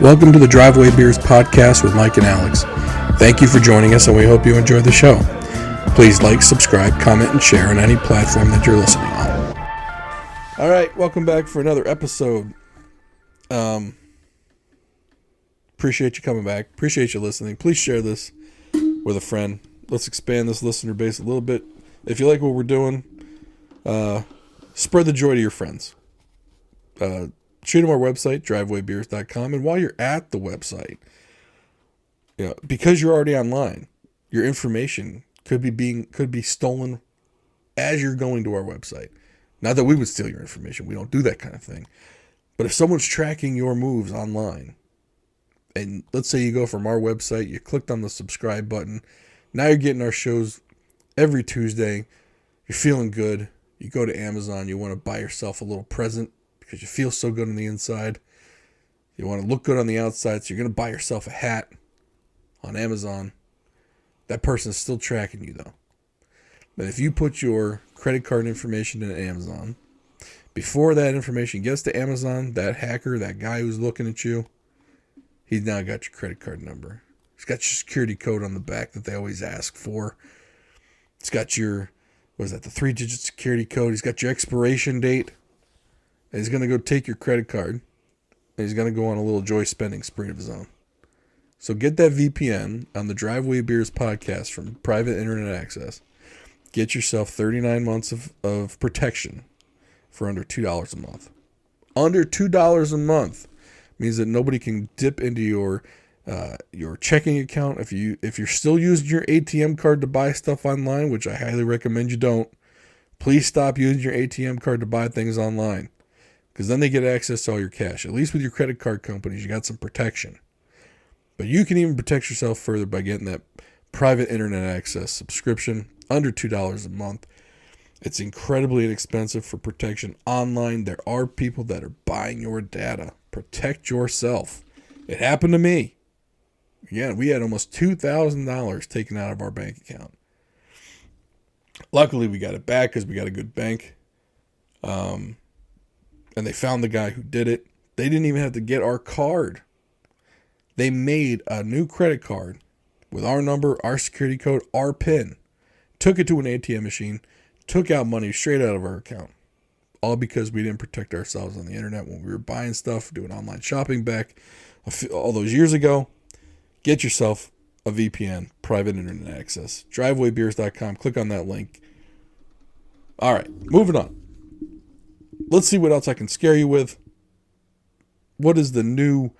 Welcome to the Driveway Beers podcast with Mike and Alex. Thank you for joining us, and we hope you enjoy the show. Please like, subscribe, comment, and share on any platform that you're listening on. All right, welcome back for another episode. Appreciate you coming back. Appreciate you listening. Please share this with a friend. Let's expand this listener base a little bit. If you like what we're doing, spread the joy to your friends. Shoot them our website, drivewaybeers.com. And while you're at the website, because you're already online, your information could be stolen as you're going to our website. Not that we would steal your information. We don't do that kind of thing. But if someone's tracking your moves online, and let's say you go from our website, you clicked on the subscribe button, now you're getting our shows every Tuesday, you're feeling good, you go to Amazon, you want to buy yourself a little present because you feel so good on the inside, you want to look good on the outside, so you're going to buy yourself a hat on Amazon. That person's still tracking you though. But if you put your credit card information in Amazon, before that information gets to Amazon, that hacker, that guy who's looking at you, he's now got your credit card number. He's got your security code on the back that they always ask for. It's got your, the 3-digit security code. He's got your expiration date. And he's going to go take your credit card. And he's going to go on a little joy spending spree of his own. So get that VPN on the Driveway Beers podcast from private internet access. Get yourself 39 months of protection for under $2 a month. Under $2 a month means that nobody can dip into your checking account. If you're still using your ATM card to buy stuff online, which I highly recommend you don't, please stop using your ATM card to buy things online, because then they get access to all your cash. At least with your credit card companies, you got some protection. But you can even protect yourself further by getting that private internet access subscription under $2 a month. It's incredibly inexpensive for protection online. There are people that are buying your data. Protect yourself. It happened to me. Yeah, we had almost $2,000 taken out of our bank account. Luckily, we got it back because we got a good bank. And they found the guy who did it. They didn't even have to get our card. They made a new credit card with our number, our security code, our PIN. Took it to an ATM machine. Took out money straight out of our account. All because we didn't protect ourselves on the internet when we were buying stuff, doing online shopping back all those years ago. Get yourself a VPN, private internet access. Drivewaybeers.com. Click on that link. All right, moving on. Let's see what else I can scare you with. What is the new,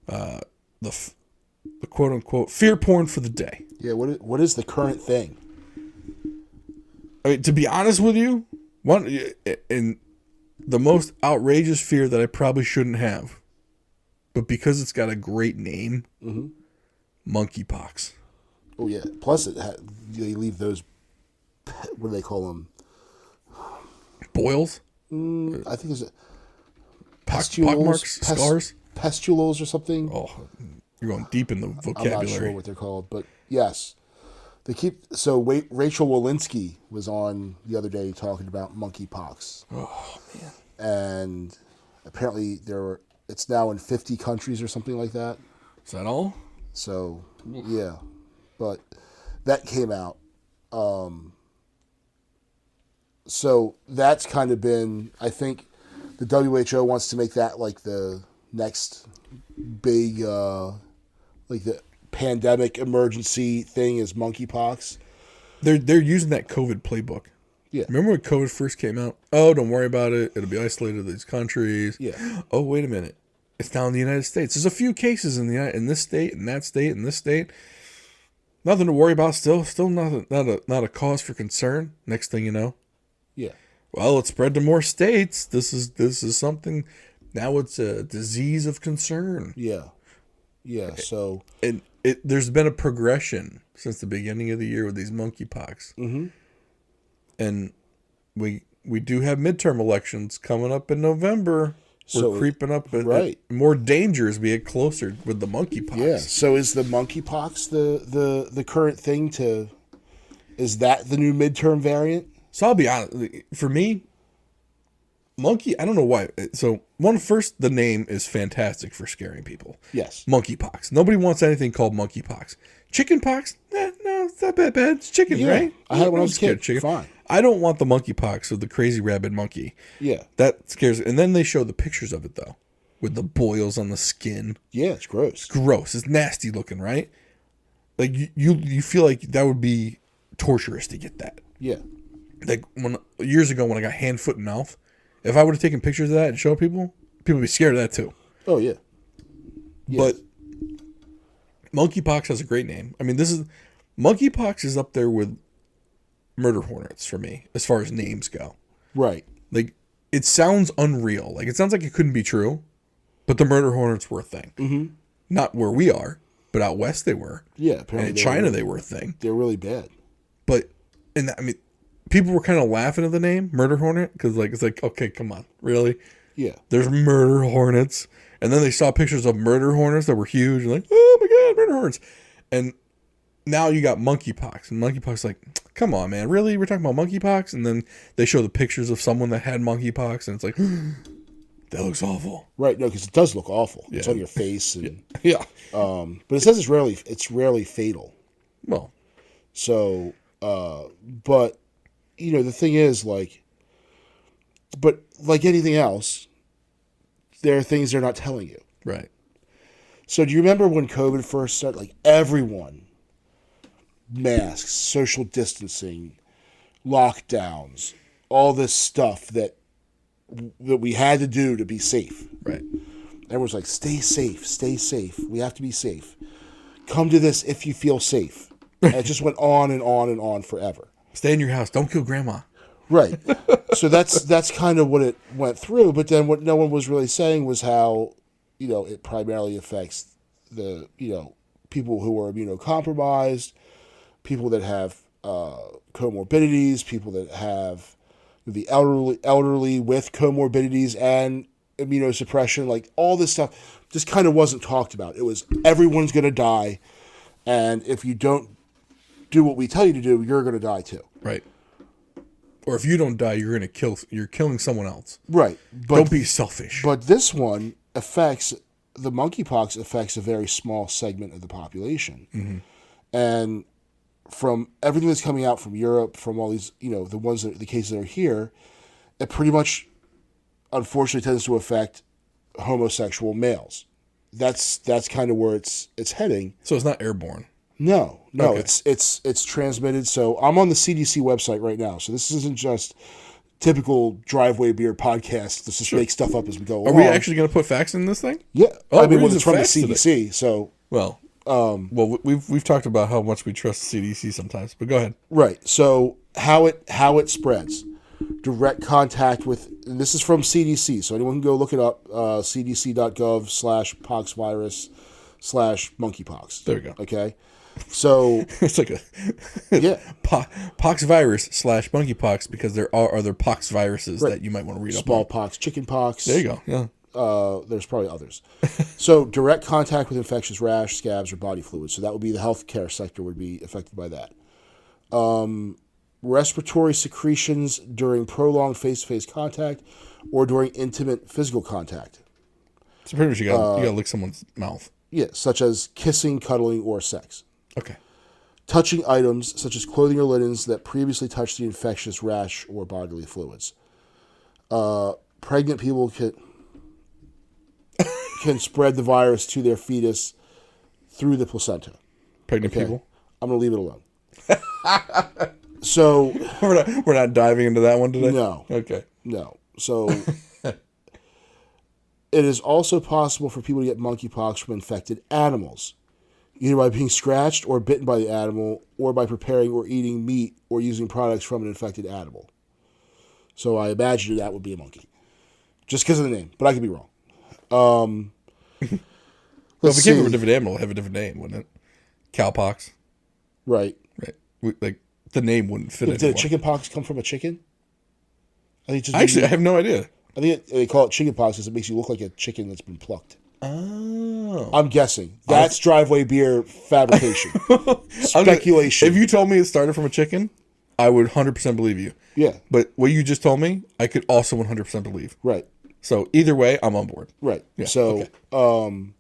the quote-unquote fear porn for the day? Yeah, what is the current thing? I mean, to be honest with you, and the most outrageous fear that I probably shouldn't have, but because it's got a great name, Monkeypox. Oh yeah. Plus, they leave those. What do they call them? Boils. I think there's pockmarks, scars, pustules or something. Oh, you're going deep in the vocabulary. I'm not sure what they're called, but yes. Rachel Walensky was on the other day talking about monkeypox. Oh man! And apparently it's now in 50 countries or something like that. Is that all? So yeah, but that came out. So that's kind of been. I think the WHO wants to make that like the next big, like the pandemic emergency thing is monkeypox. They're using that COVID playbook. Yeah. Remember when COVID first came out? Oh, don't worry about it. It'll be isolated to these countries. Yeah. Oh, wait a minute. It's now in the United States. There's a few cases in this state, and that state, and this state. Nothing to worry about. Still not a cause for concern. Next thing you know. Yeah. Well, it spread to more states. This is something. Now it's a disease of concern. Yeah. Yeah. So. And there's been a progression since the beginning of the year with these monkeypox. Mm-hmm. And we do have midterm elections coming up in November. We're creeping up at more danger as we get closer with the monkeypox. Yeah. So is the monkeypox the current thing is that the new midterm variant? So I'll be honest. For me, Monkey, I don't know why. So, first, the name is fantastic for scaring people. Yes. Monkeypox. Nobody wants anything called monkeypox. Chickenpox? No, it's not that bad. It's chicken, Yeah. right? I had it when I was a scared kid. of chicken. Fine. I don't want the monkeypox of the crazy rabid monkey. Yeah. That scares. And then they show the pictures of it, though, with the boils on the skin. Yeah, it's gross. Gross. It's nasty looking, right? Like, you feel like that would be torturous to get that. Yeah. Like, years ago when I got hand, foot, and mouth, if I would have taken pictures of that and showed people would be scared of that too. Oh, yeah. But monkeypox has a great name. I mean, monkeypox is up there with murder hornets for me as far as names go. Right. Like, it sounds unreal. Like, it sounds like it couldn't be true, but the murder hornets were a thing. Mm-hmm. Not where we are, but out west they were. Yeah, apparently. And in China they were a thing. They're really bad. But, I mean, people were kind of laughing at the name murder hornet because, like, it's like, okay, come on, really? Yeah. There's murder hornets. And then they saw pictures of murder hornets that were huge. And like, oh my God, murder hornets. And now you got monkeypox. And monkeypox like, come on, man. Really? We're talking about monkeypox? And then they show the pictures of someone that had monkeypox. And it's like, that looks awful. Right. No, because it does look awful. Yeah. It's on your face. And, Yeah. but it says it's rarely fatal. Well. So, but, the thing is, like anything else, there are things they're not telling you. Right. So do you remember when COVID first started? Like, everyone, masks, social distancing, lockdowns, all this stuff that we had to do to be safe. Right. Everyone's like, stay safe, stay safe. We have to be safe. Come to this if you feel safe. And it just went on and on and on forever. Stay in your house. Don't kill grandma. Right. So that's kind of what it went through. But then what no one was really saying was how, it primarily affects the, people who are immunocompromised, people that have comorbidities, people that have the elderly with comorbidities and immunosuppression. Like, all this stuff just kind of wasn't talked about. It was everyone's going to die. And if you don't do what we tell you to do, you're going to die too. Right. Or if you don't die, you're killing someone else. Right. But, don't be selfish. But this one the monkeypox affects a very small segment of the population. Mm-hmm. And from everything that's coming out from Europe, from all these, the cases that are here, it pretty much, unfortunately, tends to affect homosexual males. That's kind of where it's heading. So it's not airborne. No, Okay. It's transmitted. So I'm on the CDC website right now. So this isn't just typical driveway beer podcast. Let's just make stuff up as we go along. Are we actually going to put facts in this thing? Yeah. Oh, I mean, we're it's from the using facts today. CDC. So well, we've talked about how much we trust the CDC sometimes, but go ahead. Right. So how it spreads, direct contact with, and this is from CDC. So anyone can go look it up. cdc.gov/poxvirus/monkeypox. There we go. Okay. So it's like pox virus /monkeypox because there are other pox viruses that you might want to read up on. Smallpox, chickenpox. There you go. Yeah. There's probably others. So direct contact with infectious rash, scabs, or body fluids. So that would be the healthcare sector would be affected by that. Respiratory secretions during prolonged face-to-face contact or during intimate physical contact. So pretty much you got to lick someone's mouth. Yeah, such as kissing, cuddling, or sex. Okay. Touching items such as clothing or linens that previously touched the infectious rash or bodily fluids. Pregnant people can spread the virus to their fetus through the placenta. Pregnant people? I'm going to leave it alone. So we're not diving into that one today? No. Okay. No. So it is also possible for people to get monkeypox from infected animals, either by being scratched or bitten by the animal, or by preparing or eating meat or using products from an infected animal. So I imagine that would be a monkey, just because of the name, but I could be wrong. Well, if it came from a different animal, it would have a different name, wouldn't it? Cowpox. Right. Like the name wouldn't fit it. Did a chickenpox come from a chicken? I have no idea. I think they call it chickenpox because it makes you look like a chicken that's been plucked. Oh. I'm guessing. That's driveway beer fabrication. Speculation. If you told me it started from a chicken, I would 100% believe you. Yeah. But what you just told me, I could also 100% believe. Right. So either way, I'm on board. Right. Yeah, So, okay.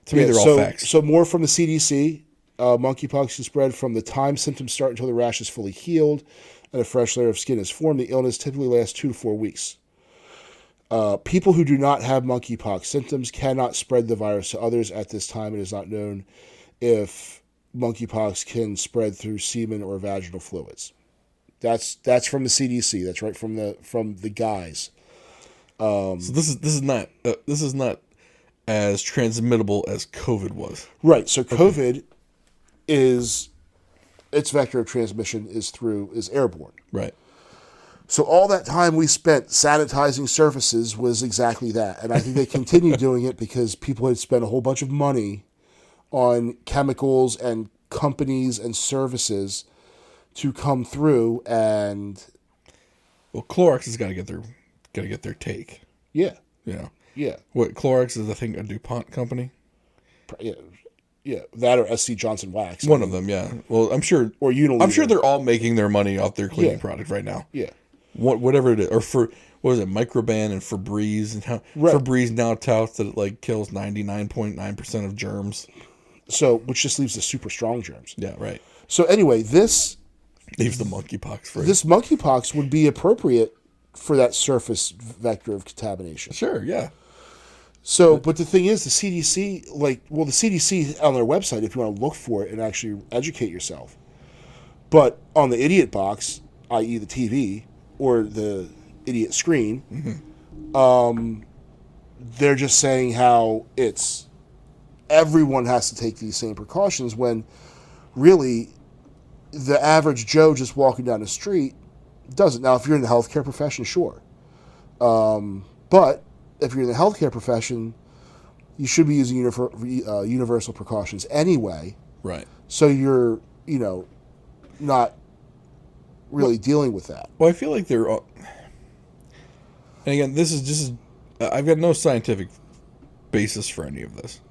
To me, they're all facts. So more from the CDC. Monkeypox is spread from the time symptoms start until the rash is fully healed and a fresh layer of skin is formed. The illness typically lasts 2 to 4 weeks. People who do not have monkeypox symptoms cannot spread the virus to others at this time. It is not known if monkeypox can spread through semen or vaginal fluids. That's from the CDC. That's right from the guys. So this is not as transmittable as COVID was. Right. So COVID is its vector of transmission is airborne. Right. So all that time we spent sanitizing surfaces was exactly that. And I think they continued doing it because people had spent a whole bunch of money on chemicals and companies and services to come through and Well, Clorox has got to get their take. yeah. You know. Yeah. What Clorox is, I think, a DuPont company. Yeah. That or SC Johnson Wax. One of them, yeah. Well, I'm sure Or Unilever. I'm sure they're all making their money off their cleaning product right now. Yeah. Whatever it is, or for what is it, Microban and Febreze, and how Febreze now touts that it like kills 99.9% of germs. So, which just leaves the super strong germs. Yeah, right. So anyway, this Leaves the monkeypox free. this monkeypox would be appropriate for that surface vector of contamination. Sure, yeah. So, but the thing is, the CDC, the CDC on their website, if you want to look for it and actually educate yourself. But on the idiot box, i.e. the TV, or the idiot screen, they're just saying how everyone has to take these same precautions when really the average Joe just walking down the street doesn't. Now, if you're in the healthcare profession, sure. But if you're in the healthcare profession, you should be using universal precautions anyway. Right. So you're, not really dealing with that. Well, I feel like they're all... And again, this is just... I've got no scientific basis for any of this.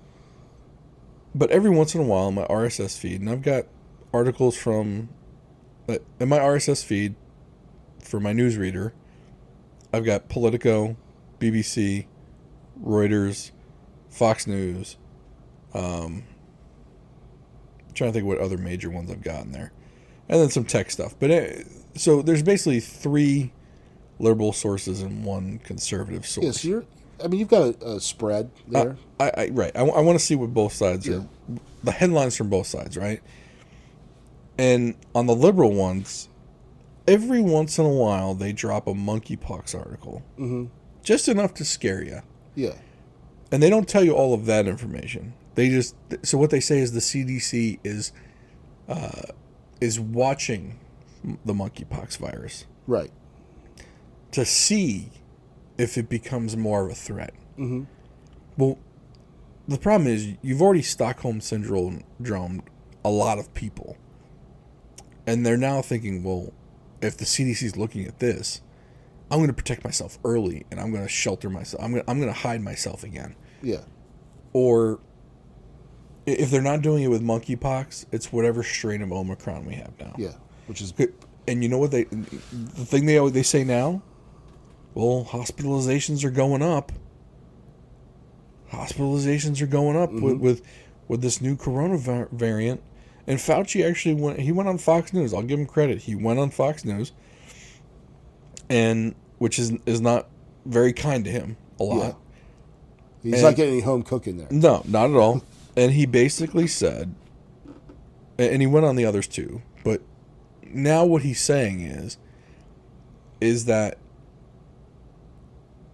But every once in a while in my RSS feed, and I've got articles from... In my RSS feed, for my newsreader, I've got Politico, BBC, Reuters, Fox News. I'm trying to think what other major ones I've got in there. And then some tech stuff. But so there's basically 3 liberal sources and 1 conservative source. Yes, you've got a spread there. Right. I want to see what both sides are. The headlines from both sides, right? And on the liberal ones, every once in a while they drop a monkeypox article. Mm-hmm. Just enough to scare you. Yeah. And they don't tell you all of that information. So what they say is the CDC is watching the monkeypox virus. Right. To see if it becomes more of a threat. Mm-hmm. Well, the problem is you've already Stockholm syndrome a lot of people. And they're now thinking, well, if the CDC is looking at this, I'm going to protect myself early and I'm going to shelter myself. I'm going to hide myself again. Yeah. Or if they're not doing it with monkeypox, it's whatever strain of Omicron we have now. Yeah, which is... And you know what the thing they say now? Well, hospitalizations are going up. Hospitalizations are going up with this new corona variant. And Fauci actually went on Fox News. I'll give him credit. He went on Fox News, and which is not very kind to him a lot. Yeah. He's not getting any home cooking there. No, not at all. And he basically said, and he went on the others too, but now what he's saying is that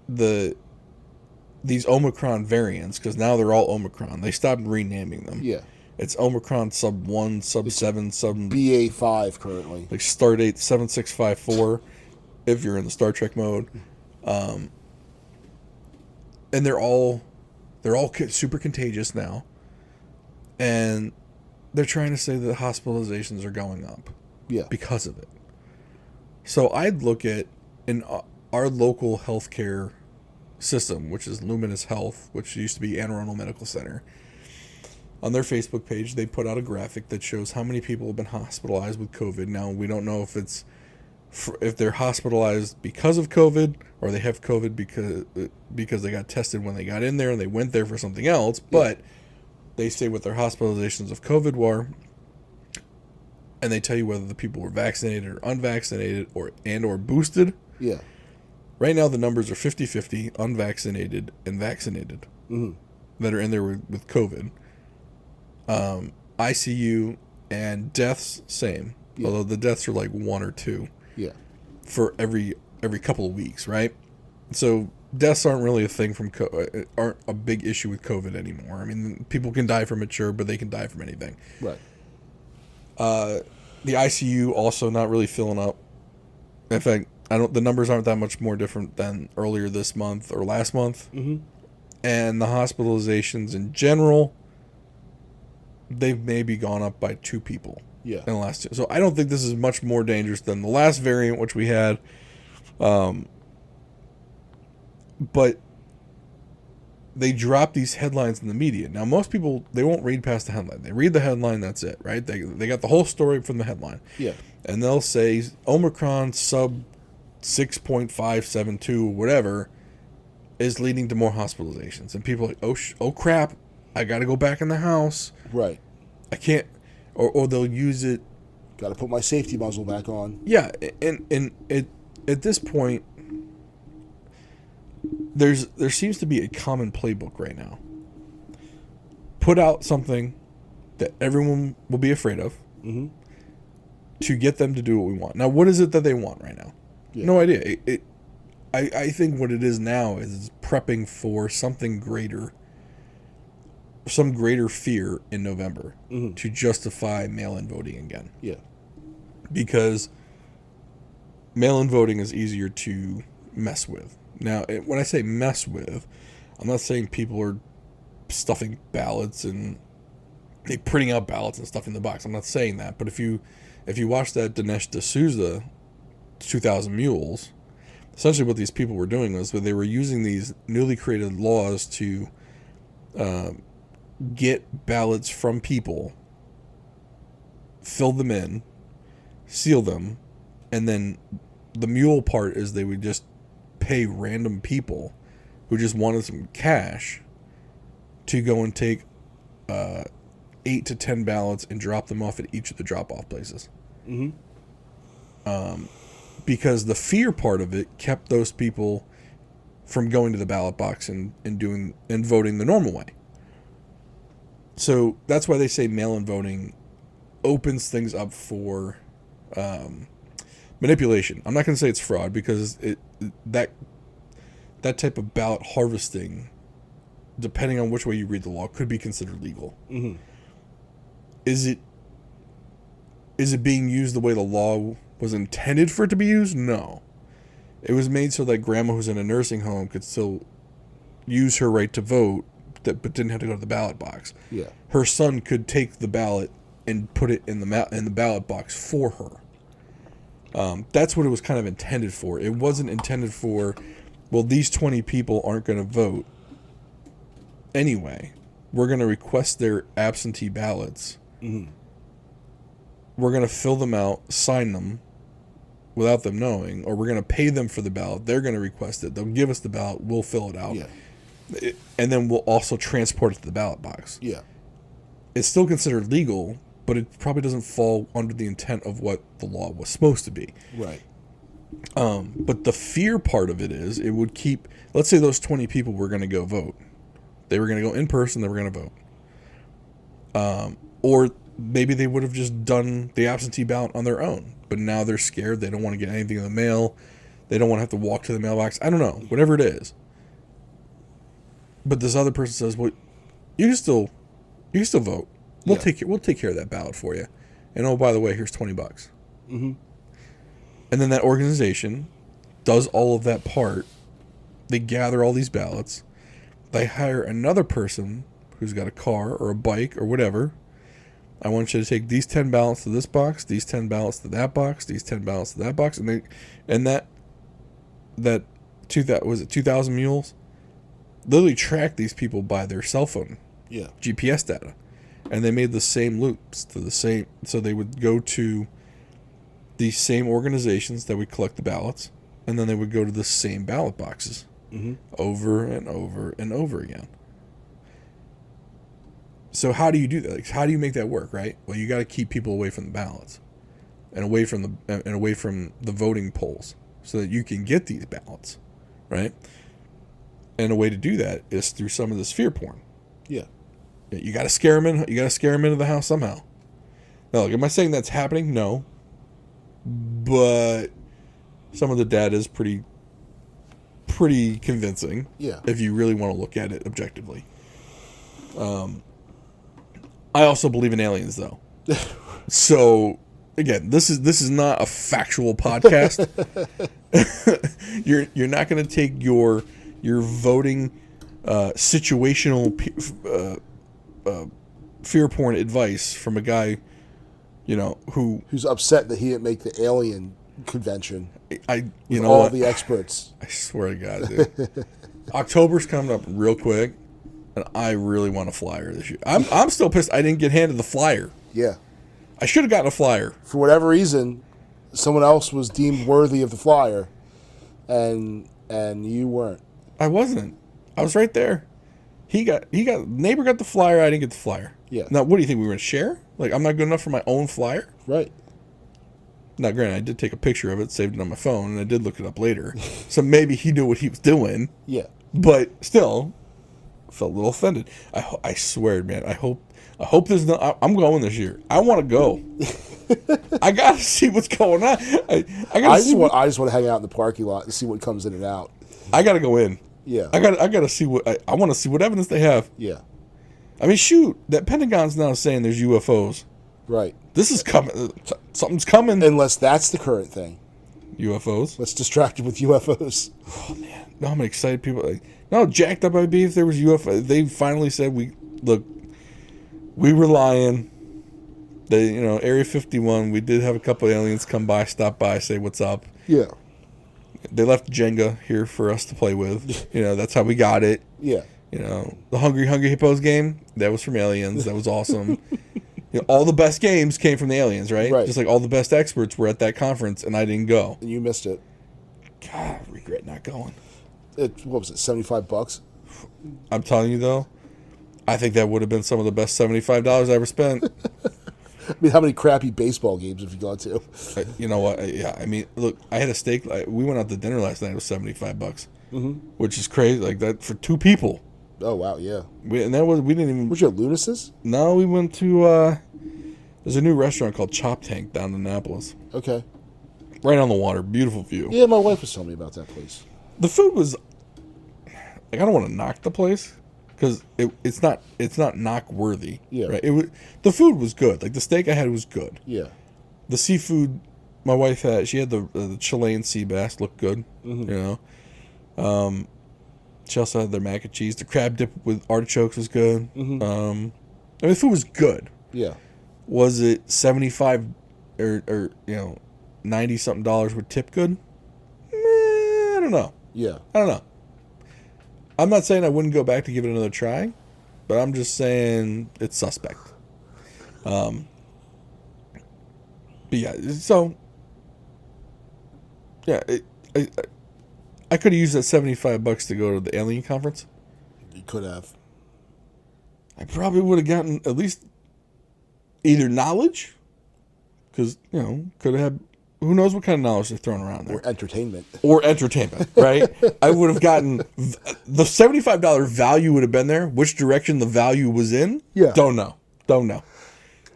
these Omicron variants, because now they're all Omicron, they stopped renaming them. Yeah. It's Omicron sub 1, sub 7, sub... BA5 currently. Like Stardate 7654, if you're in the Star Trek mode. And they're all super contagious now. And they're trying to say that hospitalizations are going up. Yeah. Because of it. So I'd look at in our local healthcare system, which is Luminous Health, which used to be Anne Arundel Medical Center. on their Facebook page, they put out a graphic that shows how many people have been hospitalized with COVID. Now, we don't know if they're hospitalized because of COVID or they have COVID because they got tested when they got in there and they went there for something else. But they say what their hospitalizations of COVID were, and they tell you whether the people were vaccinated or unvaccinated or boosted. Yeah. Right now, the numbers are 50-50, unvaccinated and vaccinated, that are in there with COVID. ICU and deaths, same. Yeah. Although the deaths are like 1 or 2. Yeah. For every couple of weeks, right? So deaths aren't really a thing aren't a big issue with COVID anymore. I mean, people can die from it, sure, but they can die from anything. Right. The ICU also not really filling up. In fact, the numbers aren't that much more different than earlier this month or last month. Mm-hmm. And the hospitalizations in general, they've maybe gone up by 2 people. Yeah. In the last 2. So I don't think this is much more dangerous than the last variant, which we had. But they drop these headlines in the media. Now, most people, they won't read past the headline. They read the headline, that's it, right? They got the whole story from the headline. Yeah. And they'll say Omicron sub 6.572, whatever, is leading to more hospitalizations. And people are like, oh crap, I got to go back in the house. Right. I can't, or they'll use it. Got to put my safety muzzle back on. Yeah, and at this point, there seems to be a common playbook right now. Put out something that everyone will be afraid of, to get them to do what we want. Now, what is it that they want right now? Yeah. No idea. I think what it is now is prepping for something greater, some greater fear in November to justify mail-in voting again. Yeah. Because mail-in voting is easier to mess with. Now, when I say mess with, I'm not saying people are stuffing ballots and printing out ballots and stuffing the box. I'm not saying that. But if you watch that Dinesh D'Souza 2,000 Mules, essentially what these people were doing was they were using these newly created laws to get ballots from people, fill them in, seal them, and then the mule part is they would just pay random people who just wanted some cash to go and take 8 to 10 ballots and drop them off at each of the drop-off places. Because the fear part of it kept those people from going to the ballot box and voting the normal way. So that's why they say mail-in voting opens things up for manipulation. I'm not going to say it's fraud because that type of ballot harvesting, depending on which way you read the law, could be considered legal. Is it being used the way the law was intended for it to be used? No. It was made so that grandma who's in a nursing home could still use her right to vote, but didn't have to go to the ballot box. Yeah. Her son could take the ballot and put it in the ballot box for her. That's what it was kind of intended for. It wasn't intended for, well, these 20 people aren't going to vote anyway. We're going to request their absentee ballots. We're going to fill them out, sign them without them knowing, or we're going to pay them for the ballot. They're going to request it. They'll give us the ballot. We'll fill it out. Yeah. And then we'll also transport it to the ballot box. Yeah. It's still considered legal, but it probably doesn't fall under the intent of what the law was supposed to be. Right. But the fear part of it is it would keep, let's say those 20 people were going to go vote. They were going to go in person. They were going to vote. Or maybe they would have just done the absentee ballot on their own. But now they're scared. They don't want to get anything in the mail. They don't want to have to walk to the mailbox. I don't know. Whatever it is. But this other person says, well, you can still vote. We'll take care of that ballot for you. And oh, by the way, here's $20. And then that organization does all of that part. They gather all these ballots. They hire another person who's got a car or a bike or whatever. I want you to take these 10 ballots to this box, these 10 ballots to that box, these 10 ballots to that box, and that 2,000 Mules literally track these people by their cell phone, GPS data, and they made the same loops so they would go to the same organizations that would collect the ballots, and then they would go to the same ballot boxes over and over and over again. So how do you do that? Like, how do you make that work, right? Well, you got to keep people away from the ballots and away from the voting polls so that you can get these ballots, right? And a way to do that is through some of this fear porn. Yeah. You got to scare them in. You got to scare them into the house somehow. Now, look, am I saying that's happening? No. But some of the data is pretty convincing. Yeah. If you really want to look at it objectively. I also believe in aliens, though. So again, this is not a factual podcast. You're not going to take your voting situational fear porn advice from a guy, who's upset that he didn't make the alien convention. All the experts. I swear to God, dude. October's coming up real quick, and I really want a flyer this year. I'm still pissed I didn't get handed the flyer. Yeah. I should have gotten a flyer. For whatever reason, someone else was deemed worthy of the flyer, and you weren't. I wasn't. I was right there. Neighbor got the flyer. I didn't get the flyer. Yeah. Now, what do you think? We were going to share? Like, I'm not good enough for my own flyer? Right. Now, granted, I did take a picture of it, saved it on my phone, and I did look it up later. So maybe he knew what he was doing. Yeah. But still, I felt a little offended. I swear, man. I hope there's no. I'm going this year. I want to go. I gotta see what's going on. I just want to hang out in the parking lot and see what comes in and out. I gotta go in. Yeah. I gotta see what I want to see what evidence they have. Yeah. I mean, shoot, that Pentagon's now saying there's UFOs. Right. This is coming. Something's coming. Unless that's the current thing. UFOs. Let's distract you with UFOs. Oh man, no, I'm excited. People jacked up I'd be if there was UFO. They finally said we were lying. They, Area 51. We did have a couple of aliens come by, stop by, say what's up. Yeah. They left Jenga here for us to play with. That's how we got it. Yeah. The Hungry Hippos game, that was from aliens. That was awesome. All the best games came from the aliens, right? Right. Just like all the best experts were at that conference, and I didn't go. And you missed it. God, I regret not going. What was it, $75? I'm telling you, though, I think that would have been some of the best $75 I ever spent. I mean, how many crappy baseball games have you gone to? You know what? Yeah, I mean, look, I had a steak. We went out to dinner last night. It was $75, which is crazy. Like that for two people. Oh wow, yeah. We didn't even. Was you at Lunasis? No, we went to. There's a new restaurant called Chop Tank down in Annapolis. Okay. Right on the water, beautiful view. Yeah, my wife was telling me about that place. The food was. I don't want to knock the place because it's not knock worthy. Yeah. Right. The food was good. Like the steak I had was good. Yeah. The seafood, my wife had. She had the Chilean sea bass, looked good. She also had their mac and cheese. The crab dip with artichokes was good. I mean, the food was good. Yeah. Was it $75 or $90 something with tip good? I don't know. Yeah. I don't know. I'm not saying I wouldn't go back to give it another try, but I'm just saying it's suspect. But yeah, so yeah, I could have used that $75 to go to the alien conference. You could have. I probably would have gotten at least either knowledge, because could have had, who knows what kind of knowledge they're throwing around there, or entertainment, right? I would have gotten the $75 value would have been there. Which direction the value was in, don't know.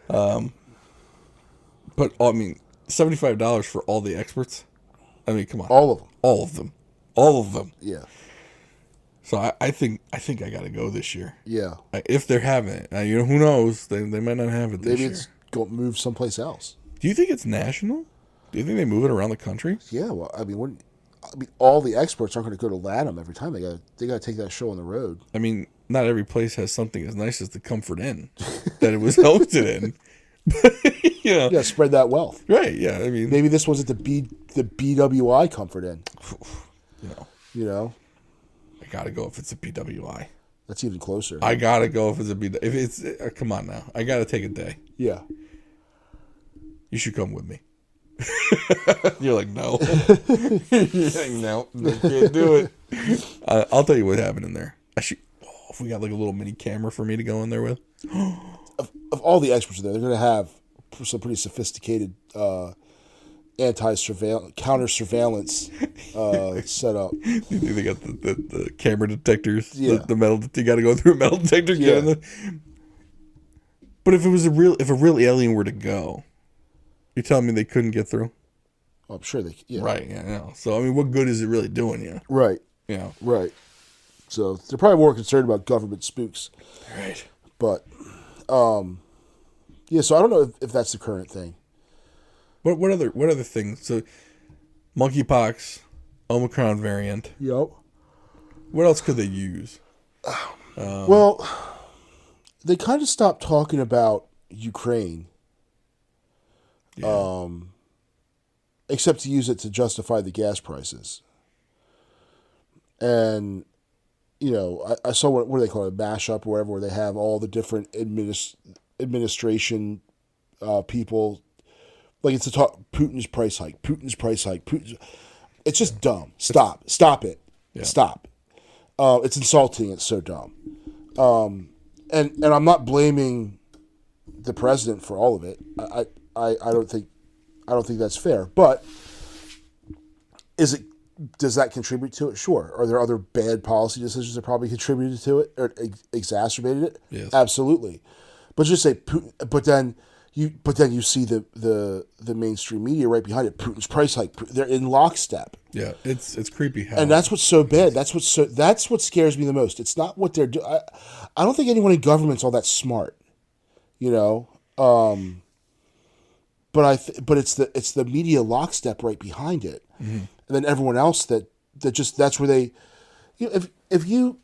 But I mean, $75 for all the experts. I mean, come on, all of them. Yeah. So I think I got to go this year. Yeah. If they're having it, who knows? They might not have it this year. Maybe it's going to move someplace else. Do you think it's national? Do you think they move it around the country? Yeah. Well, I mean, all the experts aren't going to go to LATAM every time. They got to take that show on the road. I mean, not every place has something as nice as the Comfort Inn that it was hosted in. Yeah, spread that wealth. Right. Yeah. I mean, maybe this was at the BWI Comfort Inn. You know, I I gotta go if it's a BWI. That's even closer. I gotta go if it's come on now. I gotta take a day. Yeah. You should come with me. You're like, no. You're like, no, I can't do it. I'll tell you what happened in there. If we got like a little mini camera for me to go in there with. Of all the experts in there, they're going to have some pretty sophisticated counter surveillance set up. They got the camera detectors. Yeah. The metal. You got to go through a metal detector. Yeah. But if a real alien were to go, you're telling me they couldn't get through? Oh, I'm sure they. Yeah. Right. Yeah. No. So I mean, what good is it really doing you? Right. Yeah. Right. So they're probably more concerned about government spooks. Right. But, yeah. So I don't know if that's the current thing. What other things? So, monkeypox, Omicron variant. Yep. What else could they use? Well, they kind of stopped talking about Ukraine. Yeah. Except to use it to justify the gas prices. And, you know, I saw what do they call it, a mashup or whatever, where they have all the different administration people. Like, it's to talk Putin's price hike. It's just dumb. Stop it. Yeah. Stop. It's insulting. It's so dumb. And I'm not blaming the president for all of it. I don't think that's fair. But does that contribute to it? Sure. Are there other bad policy decisions that probably contributed to it or exacerbated it? Yes. Absolutely. But just say Putin. But then you see the mainstream media right behind it. Putin's price hike. They're in lockstep. Yeah, it's creepy how. And that's what's so bad. That's what scares me the most. It's not what they're doing. I don't think anyone in government's all that smart. You know. But it's the media lockstep right behind it, and then everyone else that's where they, you know, if you.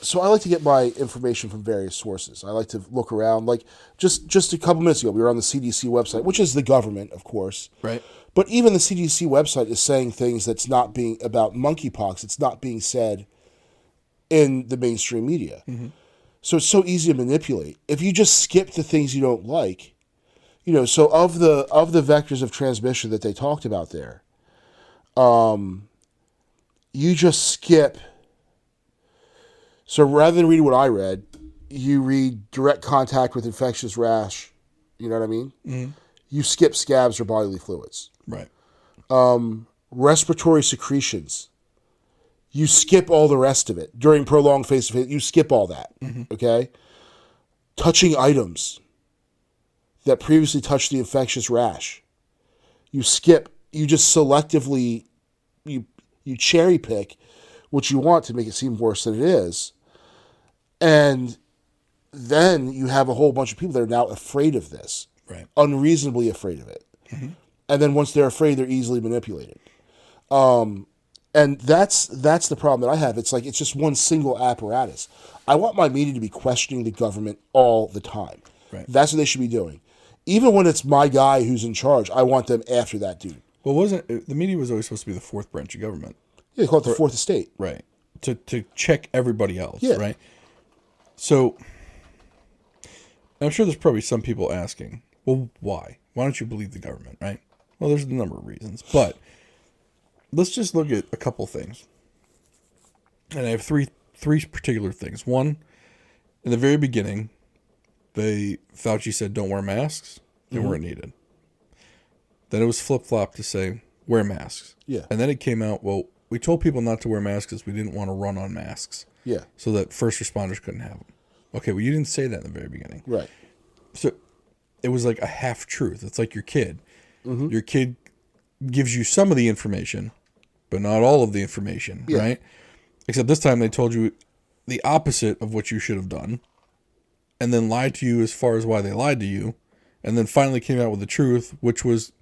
So I like to get my information from various sources. I like to look around. Like just a couple minutes ago, we were on the CDC website, which is the government, of course. Right. But even the CDC website is saying things that's not being about monkeypox. It's not being said in the mainstream media. Mm-hmm. So it's so easy to manipulate. If you just skip the things you don't like, you know. So of the vectors of transmission that they talked about there, you just skip. So rather than reading what I read, you read direct contact with infectious rash. You know what I mean? Mm-hmm. You skip scabs or bodily fluids. Right. Respiratory secretions. You skip all the rest of it. During prolonged face-to-face, you skip all that. Mm-hmm. Okay? Touching items that previously touched the infectious rash. You skip. You just selectively, you cherry pick what you want to make it seem worse than it is. And then you have a whole bunch of people that are now afraid of this. Right. Unreasonably afraid of it. Mm-hmm. And then once they're afraid, they're easily manipulated. And that's the problem that I have. It's like it's just one single apparatus. I want my media to be questioning the government all the time. Right. That's what they should be doing. Even when it's my guy who's in charge, I want them after that dude. Well, the media was always supposed to be the fourth branch of government. Yeah, they call it the fourth estate. Right. To check everybody else. Yeah. Right. So I'm sure there's probably some people asking, well, why? Why don't you believe the government? Right. Well, there's a number of reasons, but let's just look at a couple things. And I have three particular things. One, in the very beginning, Fauci said don't wear masks. They weren't needed. Then it was flip-flopped to say wear masks. Yeah. And then it came out, well, we told people not to wear masks because we didn't want to run on masks. Yeah. So that first responders couldn't have them. Okay, well, you didn't say that in the very beginning. Right. So it was like a half-truth. It's like your kid. Mm-hmm. Your kid gives you some of the information, but not all of the information, right? Except this time they told you the opposite of what you should have done, and then lied to you as far as why they lied to you, and then finally came out with the truth, which was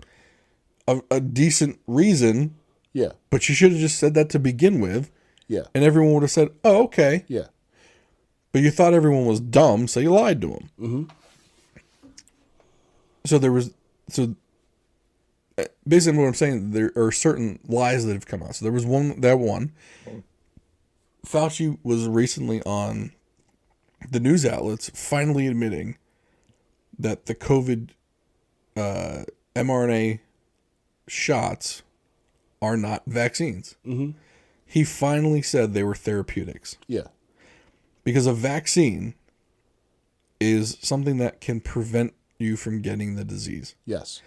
a decent reason. Yeah. But you should have just said that to begin with. Yeah. And everyone would have said, oh, okay. Yeah. But you thought everyone was dumb, so you lied to them. Mm-hmm. So basically what I'm saying, there are certain lies that have come out. So there was one. Fauci was recently on the news outlets finally admitting that the COVID mRNA shots are not vaccines. Mm-hmm. He finally said they were therapeutics. Yeah. Because a vaccine is something that can prevent you from getting the disease. Yes.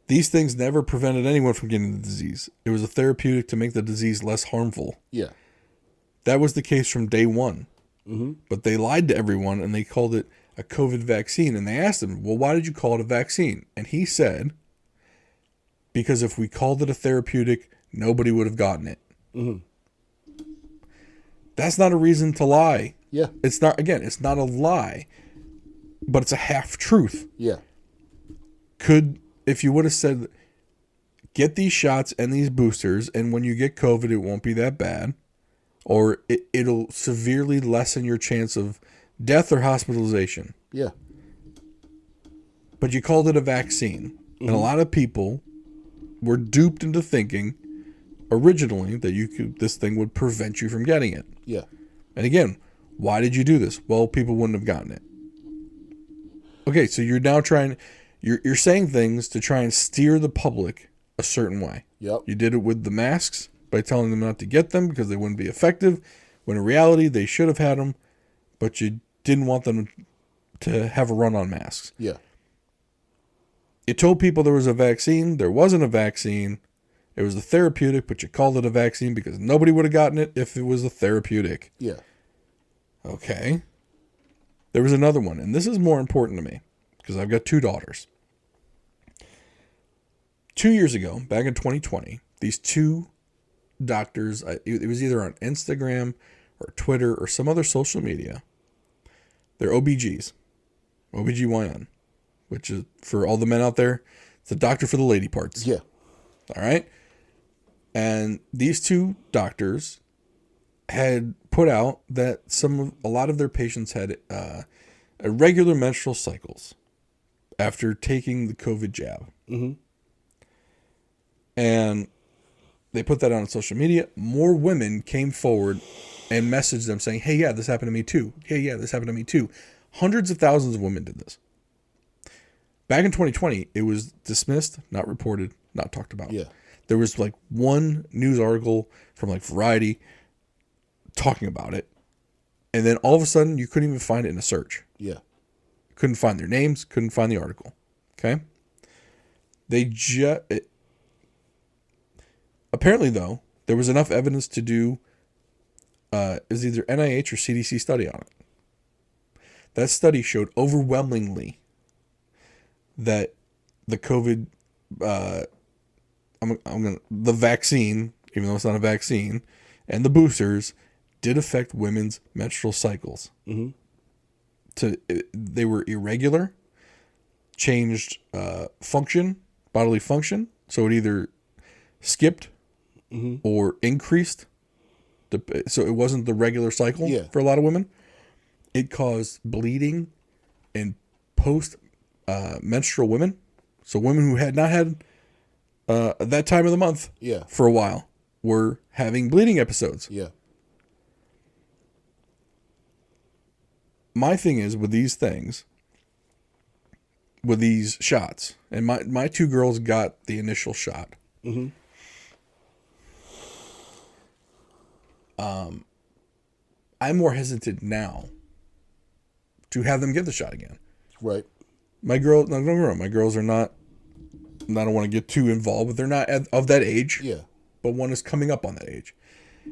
These things never prevented anyone from getting the disease. It was a therapeutic to make the disease less harmful. Yeah. That was the case from day one. Mm-hmm. But they lied to everyone and they called it a COVID vaccine. And they asked him, well, why did you call it a vaccine? And he said, because if we called it a therapeutic, nobody would have gotten it. Mm-hmm. That's not a reason to lie. Yeah. It's not, again, it's not a lie, but it's a half truth. Yeah. If you would have said, get these shots and these boosters, and when you get COVID, it won't be that bad, or it'll severely lessen your chance of death or hospitalization. Yeah. But you called it a vaccine. Mm-hmm. And a lot of people were duped into thinking originally that this thing would prevent you from getting it. Yeah. And again, why did you do this? Well, people wouldn't have gotten it. Okay, so you're now you're saying things to try and steer the public a certain way. Yep. You did it with the masks by telling them not to get them because they wouldn't be effective, when in reality they should have had them, but you didn't want them to have a run on masks. Yeah. You told people there was a vaccine. There wasn't a vaccine. It was a therapeutic, but you called it a vaccine because nobody would have gotten it if it was a therapeutic. Yeah. Okay. There was another one, and this is more important to me because I've got 2 daughters. 2 years ago, back in 2020, these 2 doctors, it was either on Instagram or Twitter or some other social media. They're OBGYN, which is, for all the men out there, it's a doctor for the lady parts. Yeah. All right. And these 2 doctors had put out that a lot of their patients had irregular menstrual cycles after taking the COVID jab. Mm-hmm. And they put that on social media. More women came forward and messaged them saying, hey, yeah, this happened to me too. Hey, yeah, this happened to me too. Hundreds of thousands of women did this. Back in 2020, it was dismissed, not reported, not talked about. Yeah. There was like one news article from like Variety talking about it. And then all of a sudden, you couldn't even find it in a search. Yeah. Couldn't find their names, couldn't find the article. Okay? Apparently, though, there was enough evidence to do is either NIH or CDC study on it. That study showed overwhelmingly that the COVID, the vaccine, even though it's not a vaccine, and the boosters did affect women's menstrual cycles. Mm-hmm. They were irregular, changed bodily function, so it either skipped mm-hmm. or increased. So it wasn't the regular cycle for a lot of women. It caused bleeding in post-menstrual women. So women who had not had that time of the month for a while were having bleeding episodes. Yeah. My thing is with these things, with these shots, and my 2 girls got the initial shot. Mm-hmm. I'm more hesitant now to have them get the shot again. Right. My girls, no, don't get me wrong, my girls are not, I don't want to get too involved, but they're not of that age. Yeah. But one is coming up on that age.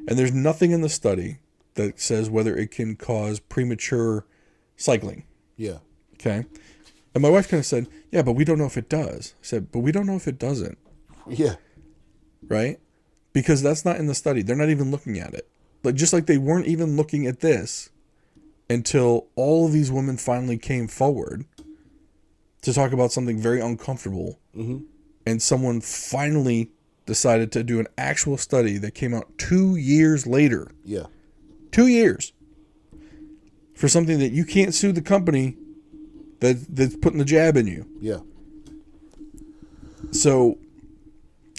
And there's nothing in the study that says whether it can cause premature cycling. Yeah. Okay. And my wife kind of said, yeah, but we don't know if it does. I said, but we don't know if it doesn't. Yeah. Right? Because that's not in the study. They're not even looking at it. Like, just like they weren't even looking at this until all of these women finally came forward to talk about something very uncomfortable. Mm-hmm. And someone finally decided to do an actual study that came out 2 years later. Yeah. 2 years. For something that you can't sue the company that's putting the jab in you. Yeah. So,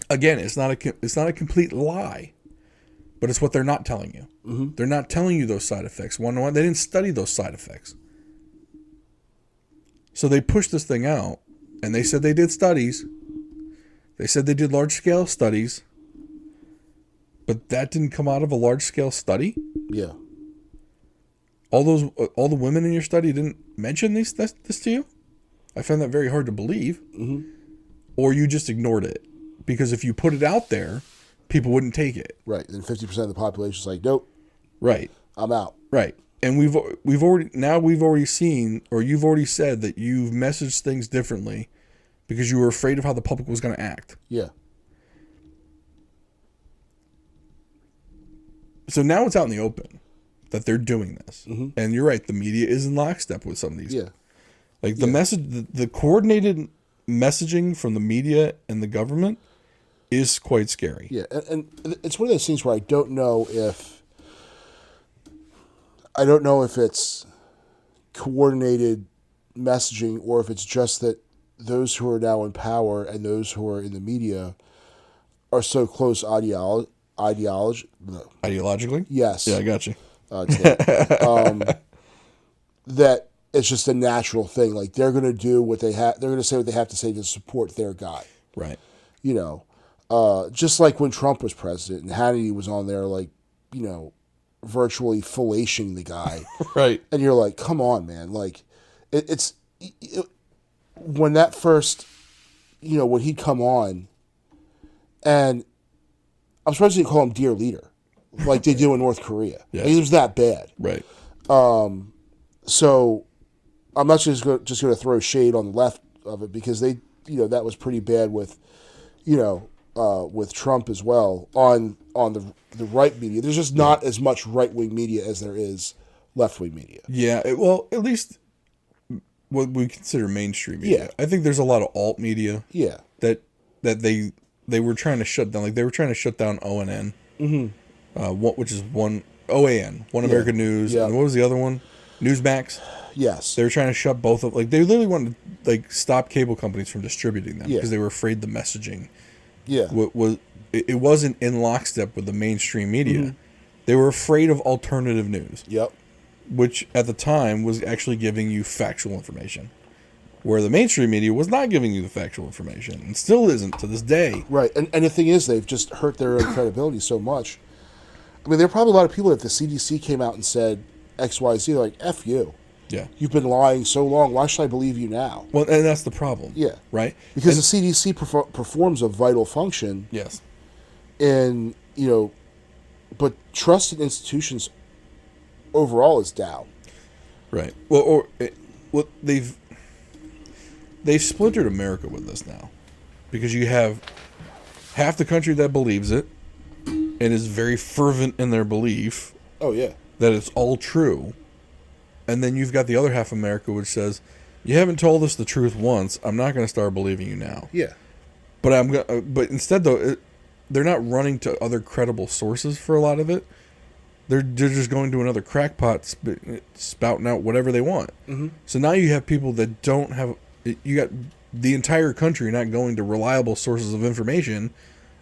again, it's not a complete lie. but it's what they're not telling you. Mm-hmm. They're not telling you those side effects. One, they didn't study those side effects. So they pushed this thing out, and they said they did studies. They said they did large-scale studies, but that didn't come out of a large-scale study? Yeah. All the women in your study didn't mention this to you? I found that very hard to believe. Mm-hmm. Or you just ignored it. Because if you put it out there, people wouldn't take it. Right. Then 50% of the population is like, nope. Right. I'm out. Right. And we've already seen, or you've already said that you've messaged things differently because you were afraid of how the public was going to act. Yeah. So now it's out in the open that they're doing this. Mm-hmm. And you're right, the media is in lockstep with some of these. Yeah. Like the coordinated messaging from the media and the government is quite scary. Yeah. And it's one of those things where I don't know if it's coordinated messaging or if it's just that those who are now in power and those who are in the media are so close ideologically. Yes. Yeah, I got you. That it's just a natural thing. Like they're going to do what they have. They're going to say what they have to say to support their guy. Right. You know, just like when Trump was president and Hannity was on there, like, you know, virtually fellatiing the guy. Right. And you're like, come on, man. Like it's when that first, you know, when he'd come on and I'm surprised they call him dear leader like they do in North Korea. Yeah. Like, it was that bad. Right. So I'm not just going to throw shade on the left of it because they, you know, that was pretty bad with, you know, with Trump as well on the right media. There's just not as much right-wing media as there is left-wing media. Yeah, well, at least what we consider mainstream media. Yeah. I think there's a lot of alt media. Yeah. That they were trying to shut down. Like they were trying to shut down ONN. Mm-hmm. Which is OAN, One American News. Yeah. And what was the other one? Newsmax. Yes. They were trying to shut both of. Like they literally wanted to like stop cable companies from distributing them because they were afraid the messaging. Yeah. It wasn't in lockstep with the mainstream media. Mm-hmm. They were afraid of alternative news. Yep. Which at the time was actually giving you factual information, where the mainstream media was not giving you the factual information and still isn't to this day. Right. And the thing is, they've just hurt their own credibility so much. I mean, there are probably a lot of people that if the CDC came out and said X, Y, Z, like, F you. Yeah. You've been lying so long. Why should I believe you now? Well, and that's the problem. Yeah. Right? Because the CDC performs a vital function. Yes. And, you know, but trust in institutions overall is down. Right. Well, they've splintered America with this now, because you have half the country that believes it and is very fervent in their belief. Oh yeah. That it's all true, and then you've got the other half of America which says, "You haven't told us the truth once. I'm not going to start believing you now." Yeah. But instead though, they're not running to other credible sources for a lot of it. They're just going to another crackpot spouting out whatever they want. Mm-hmm. So now you have people that don't have. You got the entire country not going to reliable sources of information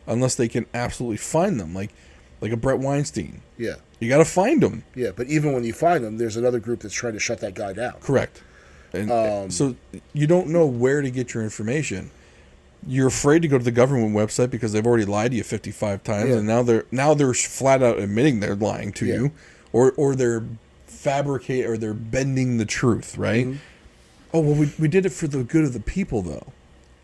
unless they can absolutely find them, like a Brett Weinstein. Yeah. You got to find them. Yeah, but even when you find them, there's another group that's trying to shut that guy down. Correct. And so you don't know where to get your information. You're afraid to go to the government website because they've already lied to you 55 times, and now they're flat out admitting they're lying to you, or they're fabricating or they're bending the truth, right? Mm-hmm. Oh well, we did it for the good of the people, though.